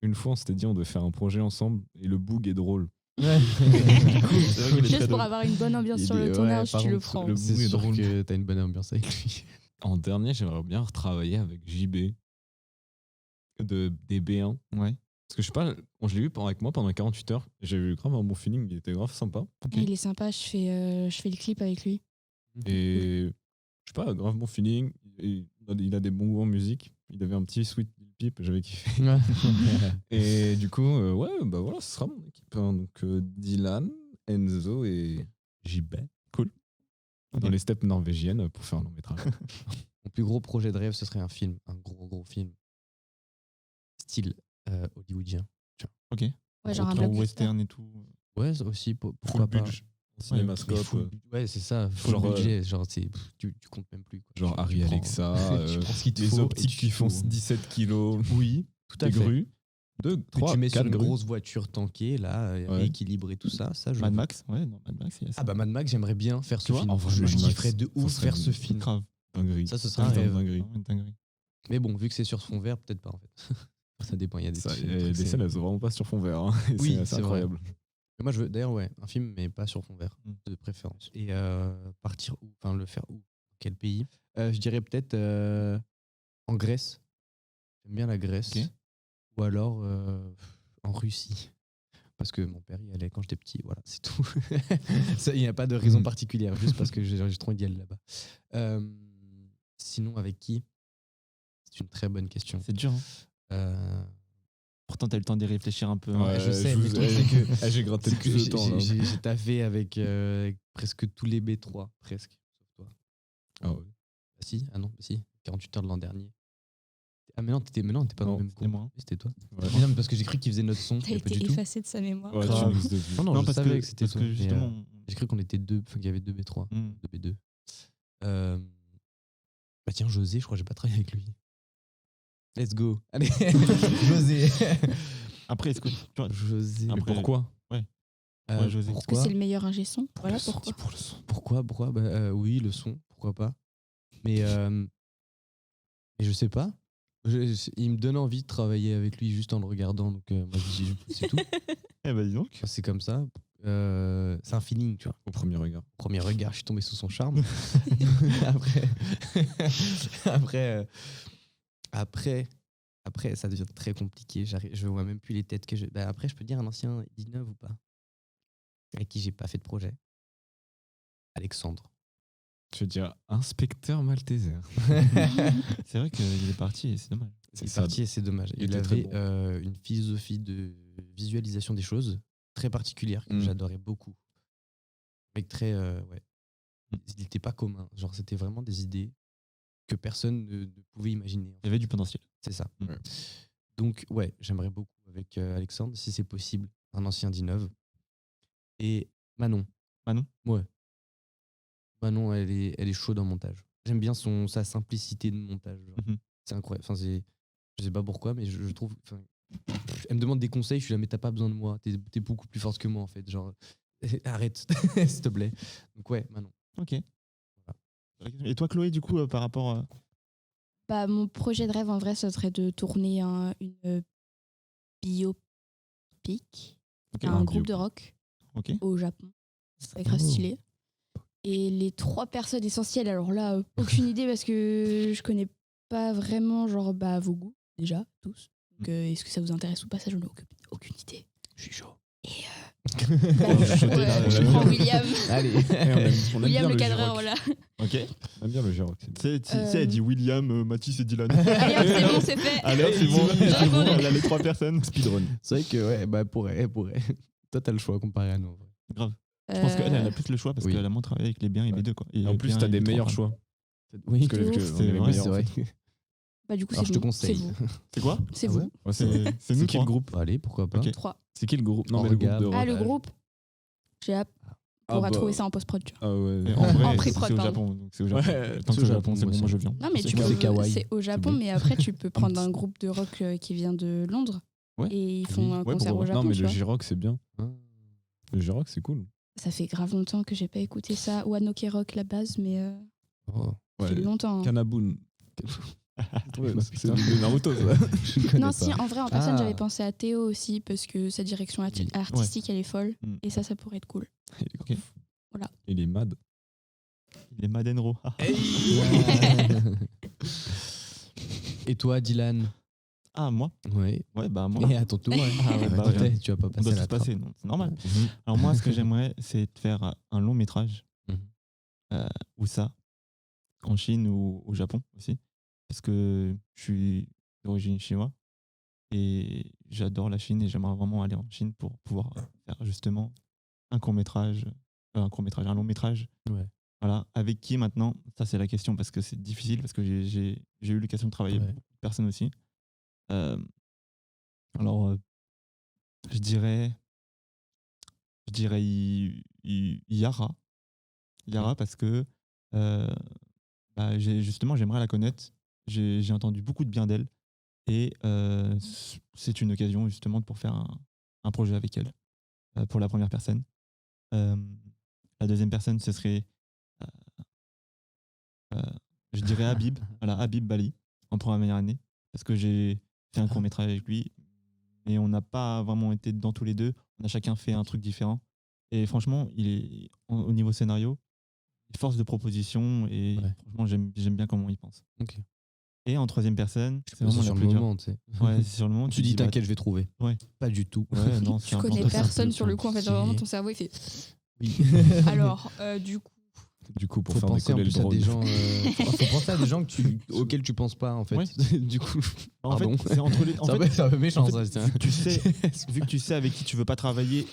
une fois, on s'était dit on devait faire un projet ensemble et le boog est drôle. Ouais. Juste pour avoir une bonne ambiance sur le tournage, tu le prends. C'est bout est sûr drôle. que t'as une bonne ambiance avec lui. En dernier, j'aimerais bien retravailler avec JB des B1. Ouais. Parce que je sais pas, je l'ai vu avec moi pendant 48 heures. J'ai eu grave un bon feeling, il était grave sympa. Ok. Il est sympa, je fais le clip avec lui. Et je sais pas, grave bon feeling. Et il a des bons goûts en musique. Il avait un petit sweet pipe, j'avais kiffé. Et du coup, ouais, bah voilà, ce sera mon équipe. Hein. Donc Dylan, Enzo et JB. Cool. Dans Ok. les steppes norvégiennes pour faire un long métrage. Mon plus gros projet de rêve, ce serait un film, un gros film. Style hollywoodien. Ok. Ouais, genre un Genre blockbuster. western et tout. Ouais, ça aussi, pourquoi pas. budget. Mais Cinémascope. ouais, c'est ça, full Genre, budget. Genre, tu comptes même plus. Quoi. Genre Tu Harry prends- Alexa, tu prends ce qu'il te les faut et optiques tu qui font fous. 17 kilos, Oui, tout à des fait. grues, deux, Que trois, tu mets sur quatre une grues. grosse voiture tankée, là, Ouais. équilibrée, tout ça. Ça, je Mad veux. Max, ouais, non, Mad Max, il y a ça. Ah bah Mad Max, j'aimerais bien faire ce Tu vois, film. en vrai, je Mad Max, kifferais de ça ouf serait faire ce une film. Grave. Dinguerie. Ça, ce serait un Putain, rêve. dinguerie. Vraiment une dinguerie. Mais bon, vu que c'est sur fond vert, peut-être pas en fait. Ça dépend, il y a des Ça, films, et trucs, les c'est- scènes, elles sont vraiment pas sur fond vert. Hein. Et Oui, c'est c'est incroyable. Mais moi, je veux d'ailleurs, ouais, un film, mais pas sur fond vert, Mm. de préférence. Et partir où? Enfin, le faire où? Quel pays? Je dirais peut-être en Grèce. J'aime bien la Grèce. Ok. Ou alors en Russie. Parce que mon père y allait quand j'étais petit, voilà, c'est tout. Il n'y a pas de raison particulière, juste parce que j'ai trop envie d'y aller là-bas. Sinon, avec qui? C'est une très bonne question. C'est dur. Hein. Euh, Pourtant, t'as eu le temps d'y réfléchir un peu. Ouais, Hein. je sais, mais le truc, c'est que J'ai gratté c'est le que plus de temps. là. j'ai taffé avec presque tous les B3, presque, sauf toi. Ah ouais. Ah si, ah non, si, 48 heures de l'an dernier. Ah mais non, t'es pas dans Non, le même c'était cours. moi. Oui, c'était toi. Ouais. Mais non, mais parce que j'ai cru qu'il faisait notre son, T'as mais pas été du tout. effacé de sa mémoire. Ouais, Grave. tu nous as vu. Non, non, Non, je parce savais que, que c'était parce toi. que mais, justement, j'ai cru qu'on était deux, enfin qu'il y avait deux B3, Mm. deux B2. Bah tiens, José, je crois que j'ai pas travaillé avec lui. Let's go. Allez, José. après, est-ce que tu vois, José. Mais Après- pourquoi ouais, José. Parce que Pourquoi c'est le meilleur ingé son. Voilà Le son, pourquoi. pour le son. Pourquoi bah, oui, le son, pourquoi pas. Mais je sais pas. Il me donne envie de travailler avec lui juste en le regardant. Donc, moi, je dis, c'est tout. Eh ben, dis donc. Enfin, c'est comme ça. C'est un feeling, tu vois. Au premier regard. Au premier regard, je suis tombé sous son charme. après, ça devient très compliqué. Je vois même plus les têtes que je. Bah, après, je peux dire un ancien 19 ou pas avec qui j'ai pas fait de projet. Alexandre. Je veux dire, inspecteur Malteser. C'est vrai qu'il est parti et c'est dommage. Il est ça. parti et c'est dommage. Il Il était très avait bon. une philosophie de visualisation des choses très particulière que Mm. j'adorais beaucoup. Mec très. Ouais. Il n'était pas commun. Genre, c'était vraiment des idées que personne ne pouvait imaginer. Il y avait du potentiel. C'est ça. Mm. Ouais. Donc, ouais, j'aimerais beaucoup avec Alexandre, si c'est possible, un ancien d'Inov. Et Manon. Manon Ouais. Manon, elle est chaude en montage. J'aime bien sa simplicité de montage. Genre. Mhm. C'est incroyable. Enfin, je sais pas pourquoi, mais je trouve. Enfin, elle me demande des conseils, je suis là, mais t'as pas besoin de moi. T'es beaucoup plus forte que moi, en fait. Genre, arrête, s'il te plaît. Donc, ouais, Manon. Ok. Et toi, Chloé, du coup, par rapport Bah, mon projet de rêve, en vrai, ça serait de tourner une biopic, Ok. un groupe de rock Ok. au Japon. Ce serait grave Oh. stylé. Et les 3 personnes essentielles, alors là, aucune idée parce que je connais pas vraiment genre vos goûts, déjà, tous. Donc, est-ce que ça vous intéresse ou pas, ça, je n'ai aucune idée. Je suis chaud. Et je je prends William. Allez. On aime William bien le le cadreur, J-Rock. voilà. Ok. On aime bien le J-Rock. c'est bien. Tu sais, elle dit William, Mathis et Dylan. Allez hop, c'est bon, c'est fait. Allez, hop, c'est bon. J'ai C'est bon, répondu. elle a les 3 personnes. Speedrun. C'est vrai que, ouais, bah, elle pourrait. Toi, t'as le choix comparé à nous. en vrai. Grave. Je pense qu'elle a plus le choix parce oui. qu'elle a moins travaillé avec les biens et Ouais. les deux. Quoi. Et En plus, bien t'as et des les trois, meilleurs pardon. choix. Oui, Parce que de vu ouf. qu'on C'est est les vrai, meilleurs, c'est en vrai. fait. Bah, du coup, Alors, c'est je te bon. C'est conseille. vous. C'est quoi C'est Ah vous. ouais C'est nous C'est qui le 3. groupe Allez, pourquoi pas. Ok. 3. C'est qui le groupe Non, On mais le groupe regarde. de rock. Ah, le groupe. J'ai hâte. On pourra trouver ça en post-prod, tu vois. Ah ouais. En vrai, En c'est pré-prod, au pardon. Japon. Donc c'est au Japon. Ouais, Tant que c'est c'est au au Japon, Japon, c'est moi bon, moi aussi. je viens. Non, mais C'est tu moi, peux, c'est kawaii. c'est au Japon, bon. mais après, tu peux prendre un groupe de rock qui vient de Londres. Ouais. Et ils font un Ouais, concert pourquoi au pas. Japon, Non, mais tu le vois. J-Rock, c'est bien. Ah. Le J-Rock, c'est cool. Ça fait grave longtemps que j'ai pas écouté ça. One Ok Rock, la base, mais Oh. ça fait Ouais. longtemps. Hein. Kanabun. Ouais, Bah, c'est putain. de Naruto, ça. Je ne connais Non, pas. si, en vrai, en personne, Ah. j'avais pensé à Théo aussi, parce que sa direction Oui. artistique, elle est folle. Mm. Et ça pourrait être cool. Il est Ok. Voilà. Il est mad. Il est Madenro. Et toi, Dylan? Ah, moi Oui. Ouais, bah moi. Et à ton tour. Ah ouais, bah, Toi, ouais. tu vas pas On passer doit la se trappe. passer, non, c'est normal. Mhm. Alors moi, ce que j'aimerais, c'est de faire un long métrage. Mhm. Où ça En Chine ou au Japon aussi. Parce que je suis d'origine chinoise. Et j'adore la Chine et j'aimerais vraiment aller en Chine pour pouvoir faire justement un court-métrage, un long-métrage. Ouais. Voilà. Avec qui maintenant? Ça, c'est la question parce que c'est difficile, parce que j'ai eu l'occasion de travailler avec Ouais. beaucoup de personnes aussi. Alors, je dirais Yara. Yara parce que justement, j'aimerais la connaître. J'ai entendu beaucoup de bien d'elle. Et c'est une occasion justement pour faire un projet avec elle, pour la première personne. La deuxième personne, ce serait, je dirais Habib, voilà, Habib Bali, en première année, parce que j'ai fait un court-métrage avec lui, mais on n'a pas vraiment été dedans tous les deux, on a chacun fait un truc différent. Et franchement, il est, au niveau scénario, force de proposition, et Ouais. franchement, j'aime bien comment il pense. Ok. Et en troisième personne, c'est C'est vraiment sur la le plus dure. moment, tu sais. Ouais, c'est sur le moment. Tu dis, t'inquiète, je vais trouver. Ouais. Pas du tout. Ouais, non, Tu connais personne sur le coup, en fait. Vraiment, ton cerveau, il fait. Oui. Alors, du coup. Du coup, pour Faut faire penser en décoller le plus à drone. des gens. Faut penser à des gens auxquels tu penses pas, en fait. Ouais. Du coup. En Pardon. fait, c'est entre les. C'est un peu méchant, en fait, ça. vu que tu sais avec qui tu veux pas travailler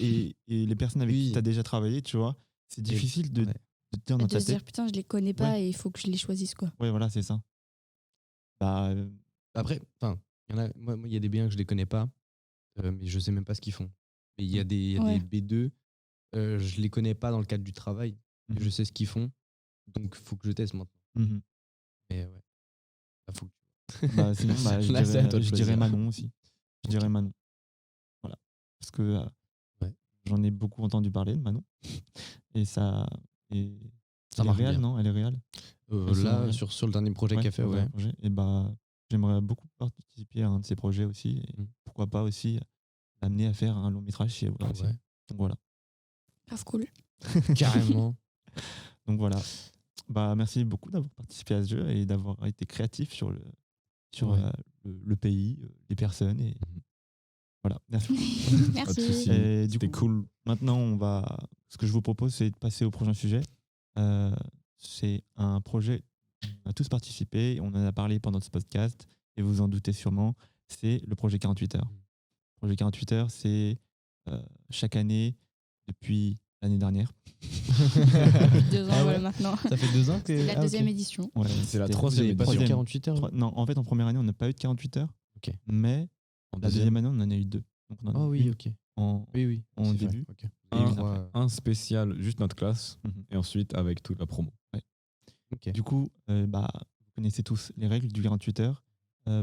et les personnes avec Oui. qui tu as déjà travaillé, tu vois, c'est difficile de, ouais. de te dire dans De ta se dire, tête. putain, je les connais pas et il faut que je les choisisse, quoi. Ouais, voilà, c'est ça. Bah, Après, enfin, moi, il y a des biens que je les connais pas, mais je sais même pas ce qu'ils font. Mais il y a des Ouais. B2, je les connais pas dans le cadre du travail, mais je sais ce qu'ils font, donc faut que je teste maintenant. mhm. Mais ouais, là, faut que Bah, sinon, bah, je Là, c'est à toi de dirais choisir. Manon aussi. Je dirais Manon. Voilà. Parce que Ouais. j'en ai beaucoup entendu parler de Manon. Et ça. Et Ça elle est marche réelle, bien. non? Elle est réelle. là, sur le dernier projet qu'elle a fait, le ouais. vrai projet. Et bah, j'aimerais beaucoup participer à un de ces projets aussi. Et pourquoi pas aussi l'amener à faire un long métrage chez Oula aussi. Ouais. Donc voilà. Grave cool. Carrément. Donc voilà. Bah, merci beaucoup d'avoir participé à ce jeu et d'avoir été créatif sur Ouais. le pays, les personnes. Et voilà. Merci. Pas de Merci. soucis. Et du C'était coup, cool. maintenant, ce que je vous propose, c'est de passer au prochain sujet. C'est un projet, on a tous participé, on en a parlé pendant ce podcast, et vous en doutez sûrement, c'est le projet 48 heures. Le projet 48 heures, c'est chaque année, depuis l'année dernière. Depuis 2 ans, Ah ouais. voilà, maintenant. Ça fait 2 ans que. C'est la deuxième édition. Ouais, C'est la c'était- troisième Vous avez pas édition. sur 48 heures? Non, en fait, en première année, on n'a pas eu de 48 heures, Ok. mais En la deuxième année, on en a eu 2. Donc, on en a Oh oui, une ok. en Oui. en c'est vrai, début. ok. et Un- une après. Un spécial, juste notre classe, Mhm. et ensuite avec toute la promo. Ok. Du coup, vous connaissez tous les règles du 48 heures.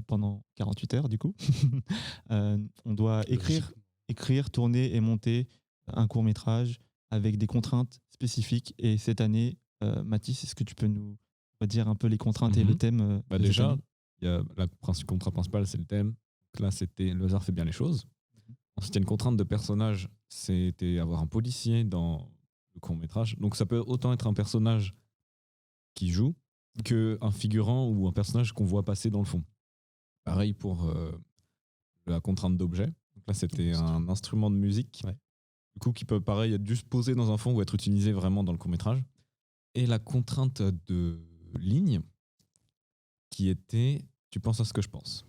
Pendant 48 heures, du coup, on doit écrire, tourner et monter un court-métrage avec des contraintes spécifiques. Et cette année, Mathis, est-ce que tu peux nous dire un peu les contraintes et le thème Bah de cette déjà, année il y a la contrainte principale, c'est le thème. Donc là, c'était le hasard fait bien les choses. Ensuite, il y a une contrainte de personnage, c'était avoir un policier dans le court-métrage. Donc ça peut autant être un personnage qui joue qu'un figurant ou un personnage qu'on voit passer dans le fond. Pareil pour la contrainte d'objet. Donc là, c'était un instrument de musique. Ouais. Du coup, qui peut, pareil, être juste posé dans un fond ou être utilisé vraiment dans le court-métrage. Et la contrainte de ligne, qui était « tu penses à ce que je pense ».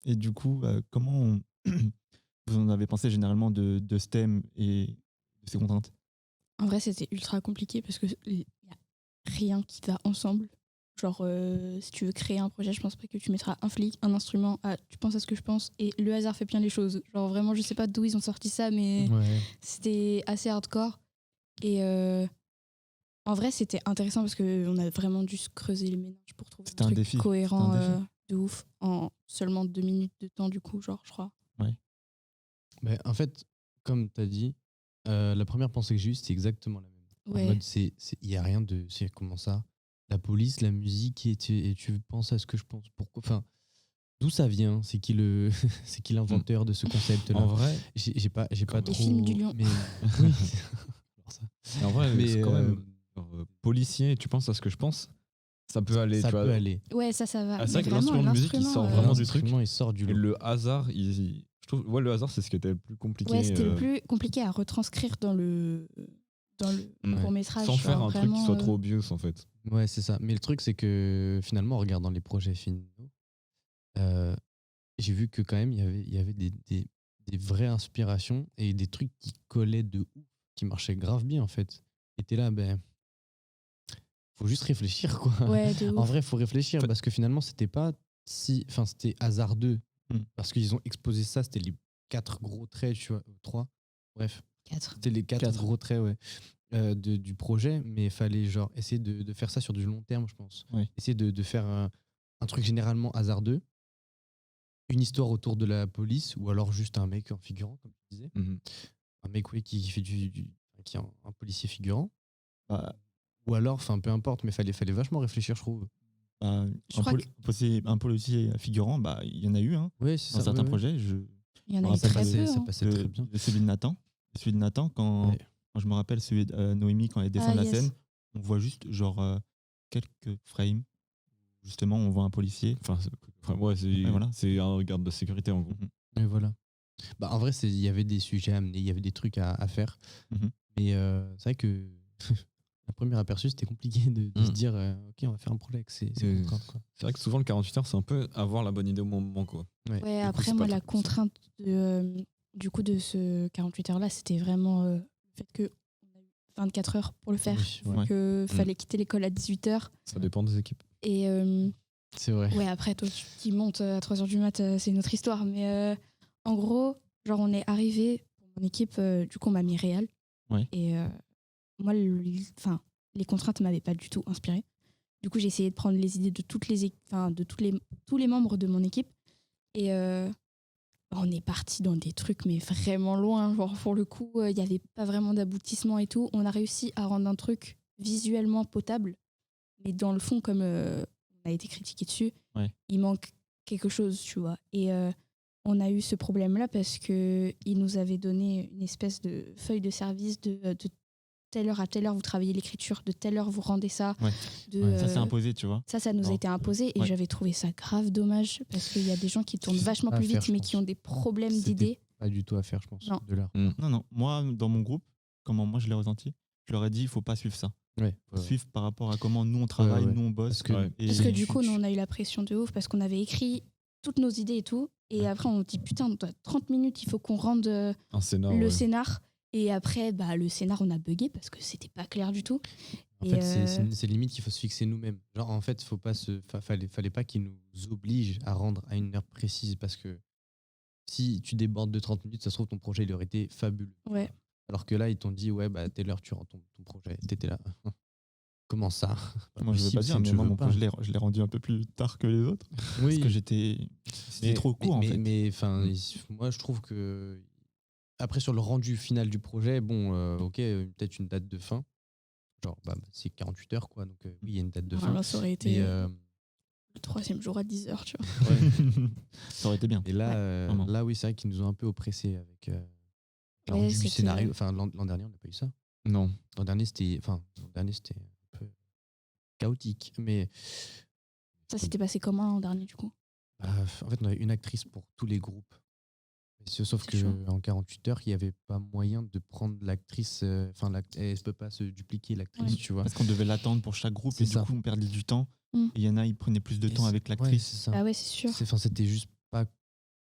Et du coup, comment vous en avez pensé généralement de ce thème et de ces contraintes? En vrai, c'était ultra compliqué parce que il y a rien qui va ensemble. Genre, si tu veux créer un projet, je pense pas que tu mettras un flic, un instrument, tu penses à ce que je pense, et le hasard fait bien les choses. Genre, vraiment, je sais pas d'où ils ont sorti ça, mais c'était assez hardcore. Et en vrai, c'était intéressant parce qu'on a vraiment dû se creuser les méninges pour trouver C'était un un truc défi. cohérent C'était un défi. de ouf en seulement 2 minutes de temps, du coup, genre, je crois. Mais en fait, comme tu as dit, la première pensée que j'ai eue, c'était exactement la même. En Ouais. mode, il n'y a rien de. C'est comment ça? La police, la musique, et tu penses à ce que je pense. Pourquoi? Enfin, d'où ça vient? C'est qui c'est qui l'inventeur de ce concept-là? En vrai, J'ai pas Les trop. films du lion. Mais oui. Alors ça. en vrai Mais, c'est quand même policier, tu penses à ce que je pense, ça peut aller. ça tu peut vois. aller. Ouais, ça va. Ah, c'est Mais vrai que vraiment, l'instrument de musique, il sort vraiment du truc. L'instrument, il sort du Et lot. le hasard, je trouve, ouais, le hasard, c'est ce qui était le plus compliqué. Ouais, c'était le plus compliqué à retranscrire dans le Ouais. court-métrage. Sans faire genre, un truc qui vraiment, soit trop obvious, en fait. Ouais, c'est ça. Mais le truc, c'est que finalement, en regardant les projets finaux, euh, j'ai vu que quand même, il y avait des vraies inspirations et des trucs qui collaient de ouf, qui marchaient grave bien, en fait. Et t'es là, ben, faut juste réfléchir, quoi. Ouais, de En ouf. vrai, faut réfléchir parce que finalement, c'était pas si. Enfin, c'était hasardeux. Parce qu'ils ont exposé ça, c'était les 4 gros traits, tu vois, 3. Bref, 4. c'était les 4 gros traits, ouais. Du projet, mais il fallait genre essayer de faire ça sur du long terme, je pense. Oui. Essayer de faire un truc généralement hasardeux, une histoire autour de la police, ou alors juste un mec en figurant, comme tu disais. Un mec oui, qui fait qui est un policier figurant. Bah, Ou alors, enfin peu importe, mais fallait vachement réfléchir, je trouve. Je crois un policier figurant, bah, il y en a eu Ouais, c'est dans ça. certains ouais, ouais. projets. Il y en me a eu rappelle très peu. Ça hein. passait très bien. Celui de Nathan. Celui de Nathan, Ouais. quand je me rappelle celui de Noémie, quand elle descend de la yes. scène, on voit juste genre quelques frames. Justement, on voit un policier. Ouais, c'est voilà. c'est un garde de sécurité, en gros. Et voilà. Bah, en vrai, il y avait des sujets à amener, il y avait des trucs à faire. Mhm. Mais c'est vrai que la première aperçu, c'était compliqué de se dire ok, on va faire un projet avec ces contraintes, quoi. C'est vrai que souvent, le 48 heures, c'est un peu avoir la bonne idée au bon moment, quoi. Ouais, coup, après, c'est moi, pas la trop possible. contrainte du coup de ce 48 heures-là, c'était vraiment le fait qu'on a eu 24 heures pour le faire. Oui, Vu ouais. qu'il fallait quitter l'école à 18 heures. Ça dépend des équipes. Et C'est vrai. ouais, après, toi, qui montes à 3 heures du mat, c'est une autre histoire. Mais en gros, genre, on est arrivé, mon équipe, du coup, on m'a mis réel. Ouais. Et moi, les contraintes ne m'avaient pas du tout inspiré. Du coup, j'ai essayé de prendre les idées de tous les membres de mon équipe. Et on est parti dans des trucs, mais vraiment loin. Genre, pour le coup, il n'y avait pas vraiment d'aboutissement et tout. On a réussi à rendre un truc visuellement potable. Mais dans le fond, comme on a été critiqué dessus, il manque quelque chose, tu vois. Et on a eu ce problème-là parce qu'ils nous avaient donné une espèce de feuille de service de telle heure à telle heure, vous travaillez l'écriture, de telle heure, vous rendez ça. Ouais. Ça s'est imposé, tu vois. Ça nous a été imposé et j'avais trouvé ça grave dommage parce qu'il y a des gens qui tournent vachement plus vite mais qui ont des problèmes d'idées. Pas du tout à faire, je pense, Non. de l'heure. Non. Moi, dans mon groupe, comment moi je l'ai ressenti, je leur ai dit, il ne faut pas suivre ça. Ouais. Suivre par rapport à comment nous on travaille, nous on bosse. Parce que du coup, nous on a eu la pression de ouf parce qu'on avait écrit toutes nos idées et tout. Et après, on dit putain, on doit 30 minutes, il faut qu'on rende un scénar, le scénar. Et après, le scénar, on a bugué parce que c'était pas clair du tout. En fait, c'est limite qu'il faut se fixer nous-mêmes. Genre, en fait, fallait pas qu'ils nous obligent à rendre à une heure précise parce que si tu débordes de 30 minutes, ça se trouve, ton projet, il aurait été fabuleux. Ouais. Alors que là, ils t'ont dit, ouais, telle heure, tu rends ton projet. T'étais là. Comment ça? Moi, je veux pas dire, mais moi, mon projet, je l'ai rendu un peu plus tard que les autres. Oui. Parce que c'était trop court, en fait. Mais moi, je trouve que après, sur le rendu final du projet, ok, peut-être une date de fin. Genre, c'est 48 heures, quoi. Donc, oui, il y a une date de fin. Ça aurait été le 3e jour à 10h, tu vois. Ça aurait été bien. Et là, vraiment. là oui, c'est vrai qu'ils nous ont un peu oppressés avec le Ouais, rendu du c'était- scénario. Enfin, l'an dernier, on n'a pas eu ça. Non. L'an dernier, c'était un peu chaotique. Mais Ça s'était passé comment l'an dernier, du coup? en fait, on avait une actrice pour tous les groupes. Sauf C'est chaud. qu'en 48 heures, il n'y avait pas moyen de prendre l'actrice. Enfin, elle ne peut pas se dupliquer, l'actrice, Ouais. tu vois. Parce qu'on devait l'attendre pour chaque groupe C'est et du ça. coup, on perdait du temps. Mm. Et il y en a, ils prenaient plus de temps avec Ouais, l'actrice. c'est ça. Ah ouais, c'est sûr. C'était juste pas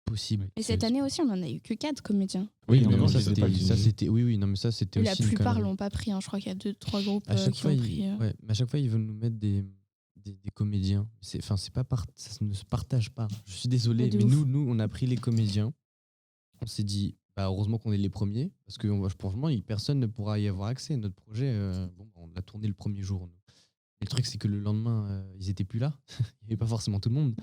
possible. Mais cette année aussi, on en a eu que 4 comédiens. Oui, non, mais non, on ça, les a pas utilisés. c'était. Oui, non, mais ça, c'était La aussi. une plupart connerie. l'ont pas pris. Hein. Je crois qu'il y a 2-3 groupes À chaque qui fois, ont pris. ouais, mais à chaque fois, ils veulent nous mettre des comédiens. C'est pas ça ne se partage pas. Je suis désolé, Ouais, de mais ouf. nous, on a pris les comédiens. On s'est dit, bah, heureusement qu'on est les premiers, parce que franchement, personne ne pourra y avoir accès. Notre projet, on l'a tourné le premier jour. Nous. Et le truc, c'est que le lendemain, ils étaient plus là. Il n'y avait pas forcément tout le monde.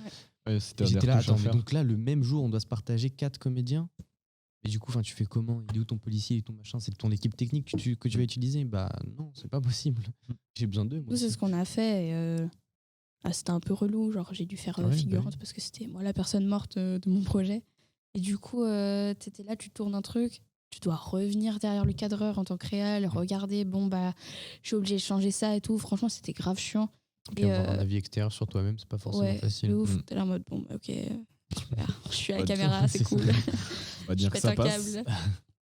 Ouais, c'était Et à des j'étais là, retouches à attends, mais faire. donc là, le même jour, on doit se partager 4 comédiens. Et du coup, tu fais comment? Il est où ton policier et ton machin? C'est ton équipe technique que tu vas utiliser? Bah non, c'est pas possible. J'ai besoin d'eux. moi Nous, c'est aussi. ce qu'on a fait. Et, c'était un peu relou. Genre, j'ai dû faire Ouais, bah figurante oui. parce que c'était moi la personne morte de mon projet. Et du coup, t'étais là, tu tournes un truc. Tu dois revenir derrière le cadreur en tant que réal, regarder. Bon, bah, je suis obligée de changer ça et tout. Franchement, c'était grave chiant. Puis Et, avoir un avis extérieur sur toi-même, c'est pas forcément ouais, facile. de ouf. Mm. T'es là en mode, bon, bah, ok, super. Je suis à la Bah, caméra, c'est c'est cool. ça. On va Je dire que pète ça un passe. câble.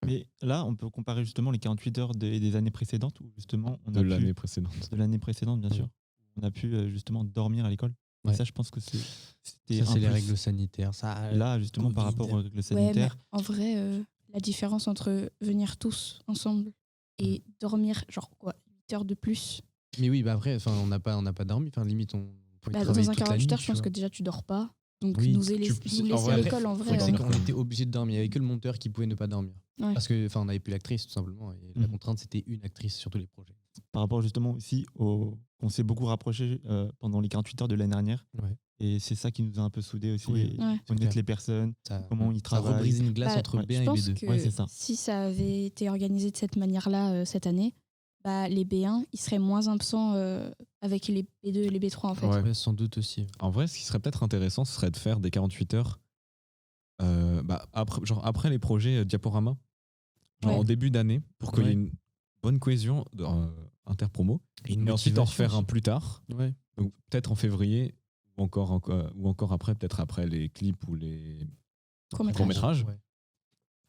Mais là, on peut comparer justement les 48 heures des années précédentes où justement on De a pu, l'année précédente. de l'année précédente, bien sûr, on a pu justement dormir à l'école. Et Ouais. ça, je pense que c'était Ça, un c'est les plus. règles sanitaires. Ça, Là, justement, par Covid. rapport aux règles Ouais, mais sanitaires, en vrai, la différence entre venir tous ensemble et dormir, genre quoi, 8 heures de plus. Mais oui, bah après, on n'a pas dormi. Enfin, limite, on pouvait Bah, travailler dans un toute la 48 nuit, heures, je tu pense vois. que déjà tu dors pas. Donc Oui, nous en laisser vrai, à l'école en Le vrai. truc, c'est qu'on était obligé de dormir. Il n'y avait que le monteur qui pouvait ne pas dormir. Ouais. Parce que, on n'avait plus l'actrice, tout simplement. Et la Mhm. contrainte, c'était une actrice sur tous les projets. par rapport justement aussi on s'est beaucoup rapproché pendant les 48 heures de l'année dernière. Ouais. Et c'est ça qui nous a un peu soudés aussi. Oui, et Ouais. c'est connaître clair. les personnes, Ça, comment ils ça travaillent. rebrise une glace Bah, entre ouais, B1 je et pense B2. que Ouais, c'est ça. si ça avait été organisé de cette manière-là cette année, bah, les B1, ils seraient moins absents avec les B2 et les B3 en fait. Ouais. Ouais, sans doute aussi. En vrai, ce qui serait peut-être intéressant, ce serait de faire des 48 heures après les projets Diaporama, Ouais. en début d'année, pour qu'il y ait Ouais. une bonne cohésion interpromo. Et une Et ensuite en motivation refaire un aussi. plus tard, Ouais. donc peut-être en février, ou encore après, peut-être après les clips ou les Court-métrage. courts-métrages. Ouais.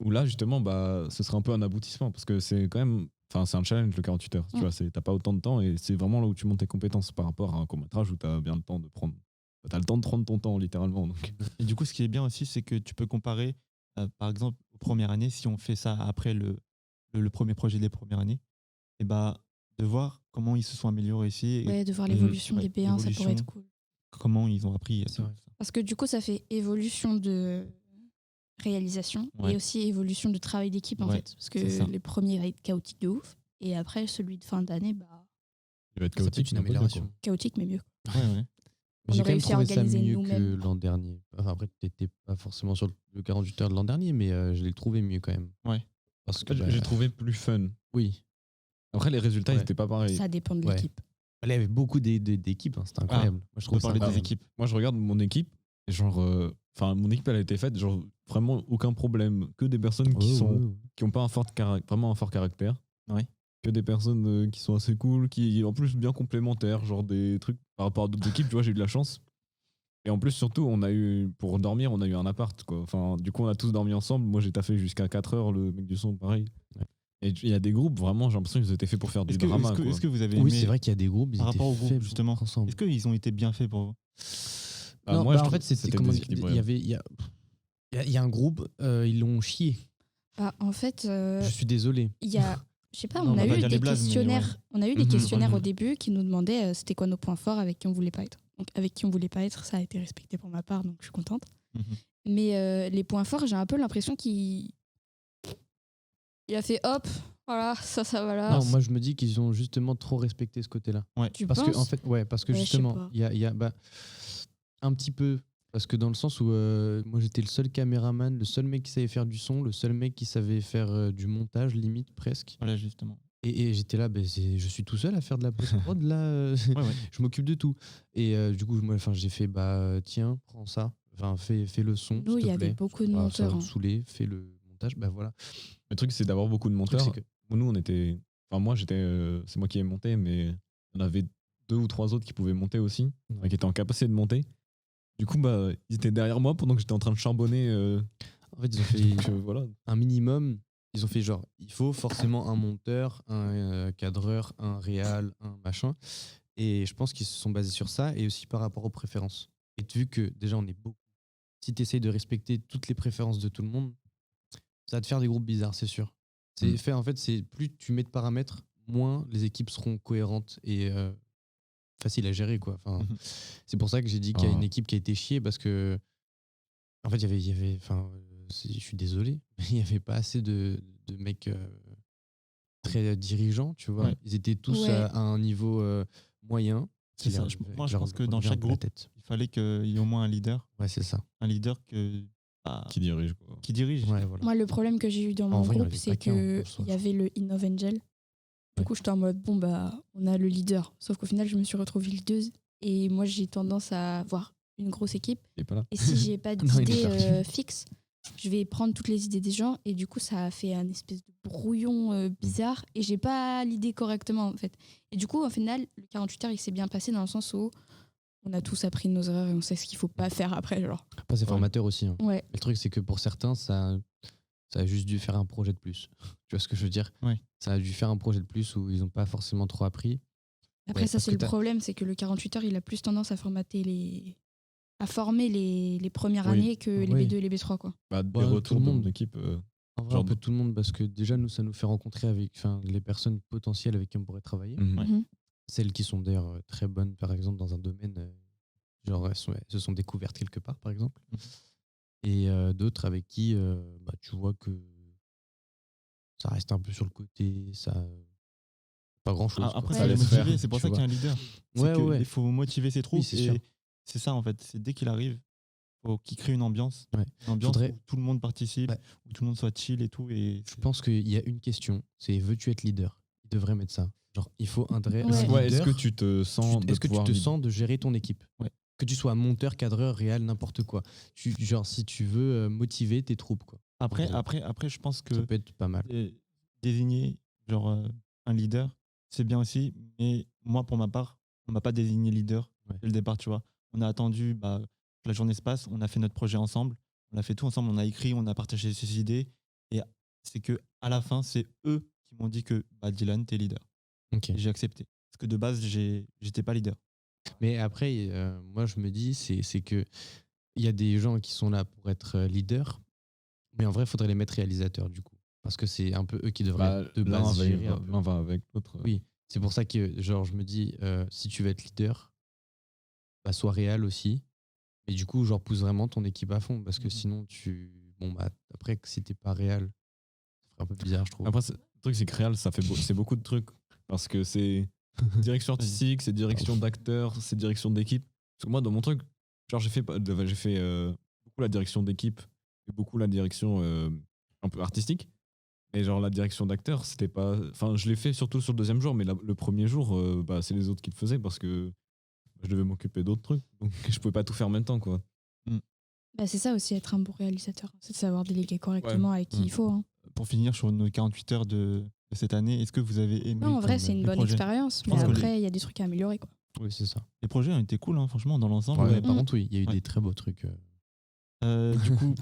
Où là, justement, ce serait un peu un aboutissement, parce que c'est quand même. Enfin, c'est un challenge le 48 heures. Tu Mm. vois, t'as pas autant de temps et c'est vraiment là où tu montes tes compétences par rapport à un court-métrage où t'as bien le temps de prendre. T'as le temps de prendre ton temps, littéralement. Donc. Et du coup, ce qui est bien aussi, c'est que tu peux comparer, par exemple, aux premières années, si on fait ça après le premier projet des premières années, et bah, de voir comment ils se sont améliorés ici, et Ouais, de voir l'évolution ouais, des B1, ça pourrait être l'évolution. cool. comment ils ont appris. C'est vrai. Parce que du coup, ça fait évolution de réalisation Ouais. et aussi évolution de travail d'équipe en Ouais, fait. Parce que c'est ça. les premiers va être chaotique de ouf. Et après, celui de fin d'année, bah, Il va être Ça peut être chaotique, une mais un peu mieux, amélioration. quoi. chaotique mais mieux. Ouais, ouais. On Mais j'ai aurait quand même réussi à trouvé ça organiser mieux que nous-mêmes. l'an dernier. Enfin, après, t'étais pas forcément sur le 48 heures de l'an dernier, mais je l'ai trouvé mieux quand même. Ouais. Parce que, En fait, j'ai trouvé plus fun. oui. Après, les résultats, ils Ouais. étaient pas pareils. Ça dépend de Ouais. l'équipe. Il y avait beaucoup d'équipes, hein, c'était incroyable. Moi, je On peut trouve ça parler des incroyable. équipes. Moi, je regarde mon équipe, et genre. Enfin, mon équipe, elle a été faite, genre, vraiment aucun problème. Que des personnes qui ont pas vraiment un fort caractère. Ouais. Que des personnes qui sont assez cool, qui en plus bien complémentaires, genre des trucs par rapport à d'autres équipes, tu vois, j'ai eu de la chance. Et en plus, surtout, pour dormir, on a eu un appart, quoi. Enfin, du coup, on a tous dormi ensemble. Moi, j'ai taffé jusqu'à 4 heures, le mec du son, pareil. Ouais. Et il y a des groupes, vraiment, j'ai l'impression qu'ils étaient faits pour faire du drama, quoi. Est-ce que vous avez Oui, aimé c'est vrai qu'il y a des groupes, ils par étaient rapport au faits groupe, pour justement être ensemble. Est-ce qu'ils ont été bien faits pour vous? Bah, Non, moi, je en trouve fait, que c'était comment dire, déséquilibré. il y a un groupe, ils l'ont chié. Bah, en fait, Je suis désolé. il y a, je sais pas, Non, on on va a pas eu dire des les blazes, mais questionnaires. On a eu des Mhm. questionnaires au Mhm. début qui nous demandaient c'était quoi nos points forts avec qui on voulait pas être. Donc avec qui on voulait pas être, ça a été respecté pour ma part, donc je suis contente. Mhm. Mais les points forts, j'ai un peu l'impression qu'il a fait hop, voilà, ça voilà. Non, moi je me dis qu'ils ont justement trop respecté ce côté-là. Tu Parce penses que en fait, parce que Ouais, je sais justement, pas. il y a un petit peu, parce que dans le sens où moi j'étais le seul caméraman, le seul mec qui savait faire du son, le seul mec qui savait faire du montage limite presque. Voilà, justement. Et j'étais là, je suis tout seul à faire de la post-prod, là. Ouais, ouais. Je m'occupe de tout. Et du coup, moi, j'ai fait, tiens, prends ça. Enfin, fais le son, Nous, s'il il te y avait plaît. beaucoup de Ça va monteurs. me saouler, fais le montage. Bah voilà. Le truc, c'est d'avoir beaucoup de Le truc, monteurs. c'est que Nous, on était. Enfin, moi, c'est moi qui ai monté, mais on avait 2 ou 3 autres qui pouvaient monter aussi, Ouais. qui étaient en capacité de monter. Du coup, ils étaient derrière moi pendant que j'étais en train de charbonner. en fait, ils ont fait Donc, voilà. un minimum. Ils ont fait genre, il faut forcément un monteur, un cadreur, un réal, un machin. Et je pense qu'ils se sont basés sur ça et aussi par rapport aux préférences. Et vu que déjà, on est beaucoup. Si tu essayes de respecter toutes les préférences de tout le monde, ça va te faire des groupes bizarres, c'est sûr. En fait, c'est plus tu mets de paramètres, moins les équipes seront cohérentes et faciles à gérer, quoi. Enfin, Mhm. c'est pour ça que j'ai dit qu'il y a une Ah. équipe qui a été chiée parce que, en fait, je suis désolé, mais il n'y avait pas assez de mecs très dirigeants, tu vois. Ouais. Ils étaient tous Ouais. à un niveau moyen. C'est ça. Moi, je pense que dans chaque groupe, il fallait qu'il y ait au moins un leader. Ouais, c'est ça. Un leader Qui dirige, quoi. qui dirige. Ouais, voilà. Moi, le problème que j'ai eu dans En mon vrai, il y en groupe, avait c'est pas qu'un, que en soi, il y avait le Innov Angel. Du Ouais. coup, j'étais en mode, bon, on a le leader. Sauf qu'au final, je me suis retrouvée leaduse. Et moi, j'ai tendance à avoir une grosse équipe. Il est pas là. Et si j'ai pas Non, il est d'idée parti. fixe, je vais prendre toutes les idées des gens. Et du coup, ça a fait un espèce de brouillon bizarre. Et j'ai pas l'idée correctement, en fait. Et du coup, au final, le 48 heures, il s'est bien passé dans le sens où on a tous appris de nos erreurs et on sait ce qu'il faut pas faire après. Genre. Après, c'est formateur aussi. Hein. Ouais. Le truc, c'est que pour certains, ça a juste dû faire un projet de plus. Tu vois ce que je veux dire? Ouais. Ça a dû faire un projet de plus où ils n'ont pas forcément trop appris. Après, Ouais, ça, parce c'est que le problème, c'est que le 48 heures, il a plus tendance à former les premières Oui. années que les Oui. B2 et les B3, quoi. Des tout le retours de monde. mon équipe. En vrai, Genre un peu de- tout le monde, parce que déjà, nous, ça nous fait rencontrer avec les personnes potentielles avec qui on pourrait travailler. Mhm. Ouais. Mhm. Celles qui sont d'ailleurs très bonnes, par exemple, dans un domaine, genre elles se sont découvertes quelque part, par exemple. Mhm. Et d'autres avec qui tu vois que ça reste un peu sur le côté, ça pas grand chose. Après, Ouais. ça Ça les laisse motiver. faire, C'est pour tu ça qu'il y a vois. un leader. C'est Ouais, que ouais. il faut motiver ses troupes. c'est et sûr. c'est ça, en fait. C'est dès qu'il arrive, faut qu'il crée une ambiance. Ouais. Une ambiance Faudrait- où tout le monde participe, Ouais. où tout le monde soit chill et tout. Et Je pense qu'il y a une question, c'est veux-tu être leader? Il devrait mettre ça. Genre, il faut un Ouais. leader. Ouais, est-ce que tu te sens de Est-ce que tu pouvoir te lead- sens de gérer ton équipe? Ouais. Que tu sois monteur, cadreur, réal, n'importe quoi. Genre, si tu veux motiver tes troupes, quoi. Après, Ouais. après, je pense Ça que peut être pas mal. désigner genre, un leader, c'est bien aussi. Mais moi, pour ma part, on m'a pas désigné leader Ouais. dès le départ, tu vois. On a attendu que la journée se passe, on a fait notre projet ensemble, on a fait tout ensemble, on a écrit, on a partagé ses idées. Et c'est que à la fin, c'est eux qui m'ont dit que Dylan, t'es leader. Ok. Et j'ai accepté. Parce que de base, j'étais pas leader. Mais après, moi, je me dis, c'est que il y a des gens qui sont là pour être leaders, mais en vrai, il faudrait les mettre réalisateurs, du coup. Parce que c'est un peu eux qui devraient de l'un base gérer un va, peu. l'un va avec l'autre. Oui, c'est pour ça que genre, je me dis, si tu veux être leader, sois réel aussi. Mais du coup, genre, pousse vraiment ton équipe à fond. Parce que Mhm. sinon, après, que si t'es pas réel, ça ferait un peu bizarre, je trouve. Après, le truc, c'est que Real, c'est beaucoup de trucs. Parce que c'est direction artistique, c'est direction d'acteur, c'est direction d'équipe. Parce que moi, dans mon truc, genre, j'ai fait beaucoup la direction d'équipe et beaucoup la direction un peu artistique. Et genre, la direction d'acteur, c'était pas. Enfin, je l'ai fait surtout sur le deuxième jour, mais le premier jour, c'est les autres qui le faisaient parce que je devais m'occuper d'autres trucs. Donc, je pouvais pas tout faire en même temps, quoi. C'est ça aussi, être un bon réalisateur. C'est de savoir déléguer correctement avec qui Mm. il faut. Hein. Pour finir sur nos 48 heures de cette année, est-ce que vous avez aimé Non, en vrai, comme, c'est une les bonne projets expérience. Mais pense que après, il y a des trucs à améliorer, quoi. Oui, c'est ça. Les projets ont été cool, hein, franchement, dans l'ensemble. Ouais, par Mm. contre, oui, il y a eu Ouais. des très beaux trucs. Du coup,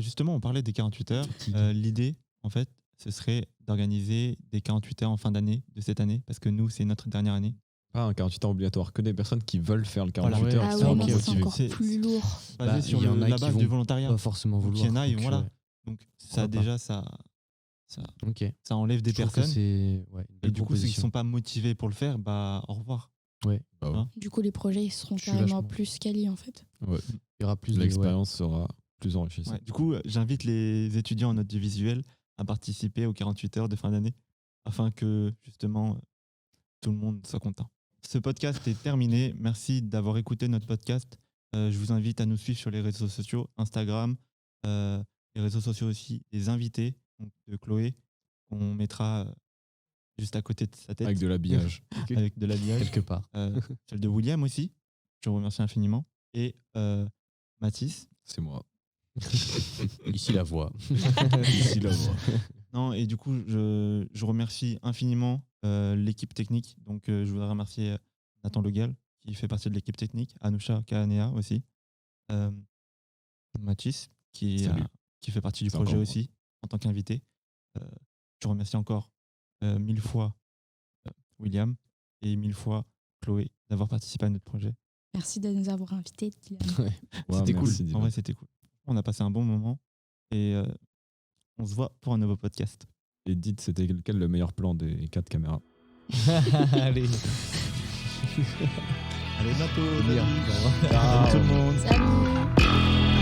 justement, on parlait des 48 heures. Fatigue. L'idée, en fait, ce serait d'organiser des 48 heures en fin d'année de cette année, parce que nous, c'est notre dernière année. Pas un 48 heures obligatoire, que des personnes qui veulent faire le 48 Voilà. heures. Ouais. Ah qui ouais, sont mais ok, ça, ok. c'est encore C'est- plus lourd. Basé sur il y en a la qui base vont du volontariat. Pas forcément Donc, vouloir. il y en a, et donc, voilà. ouais. Donc, ça, Pourquoi pas. déjà, ça Ok. ça enlève des Je trouve que personnes. c'est une Et belle du coup, ceux qui ne proposition. sont pas motivés pour le faire, au revoir. Bah ouais. Hein. Du coup, les projets, ils seront Je suis carrément vachement- plus quali, en fait. Ouais. Il y aura plus de L'expérience sera plus enrichissante. Ouais, du coup, j'invite les étudiants en audiovisuel à participer aux 48 heures de fin d'année afin que, justement, tout le monde soit content. Ce podcast est terminé. Merci d'avoir écouté notre podcast. Je vous invite à nous suivre sur les réseaux sociaux, Instagram, les réseaux sociaux aussi des invités, donc de Chloé, qu'on mettra juste à côté de sa tête Avec de l'habillage. avec de l'habillage. Quelque part. Celle de William aussi, je le remercie infiniment. Et Mathis. C'est moi. Ici la voix. Ici, la voix. Non, et du coup, je remercie infiniment l'équipe technique. Donc, je voudrais remercier Nathan Legal, qui fait partie de l'équipe technique, Anousha Kahanea aussi, Mathis, Salut. qui fait partie du C'est projet encore moi. aussi, en tant qu'invité. Je remercie encore 1000 fois William et 1000 fois Chloé d'avoir participé à notre projet. Merci de nous avoir invités, Dylan. Ouais, C'était cool. merci, En Dylan. vrai, c'était cool. On a passé un bon moment et on se voit pour un nouveau podcast. Et dites, c'était quel le meilleur plan des 4 caméras? Allez. Allez, bientôt. Bien. Salut tout le monde. Salut.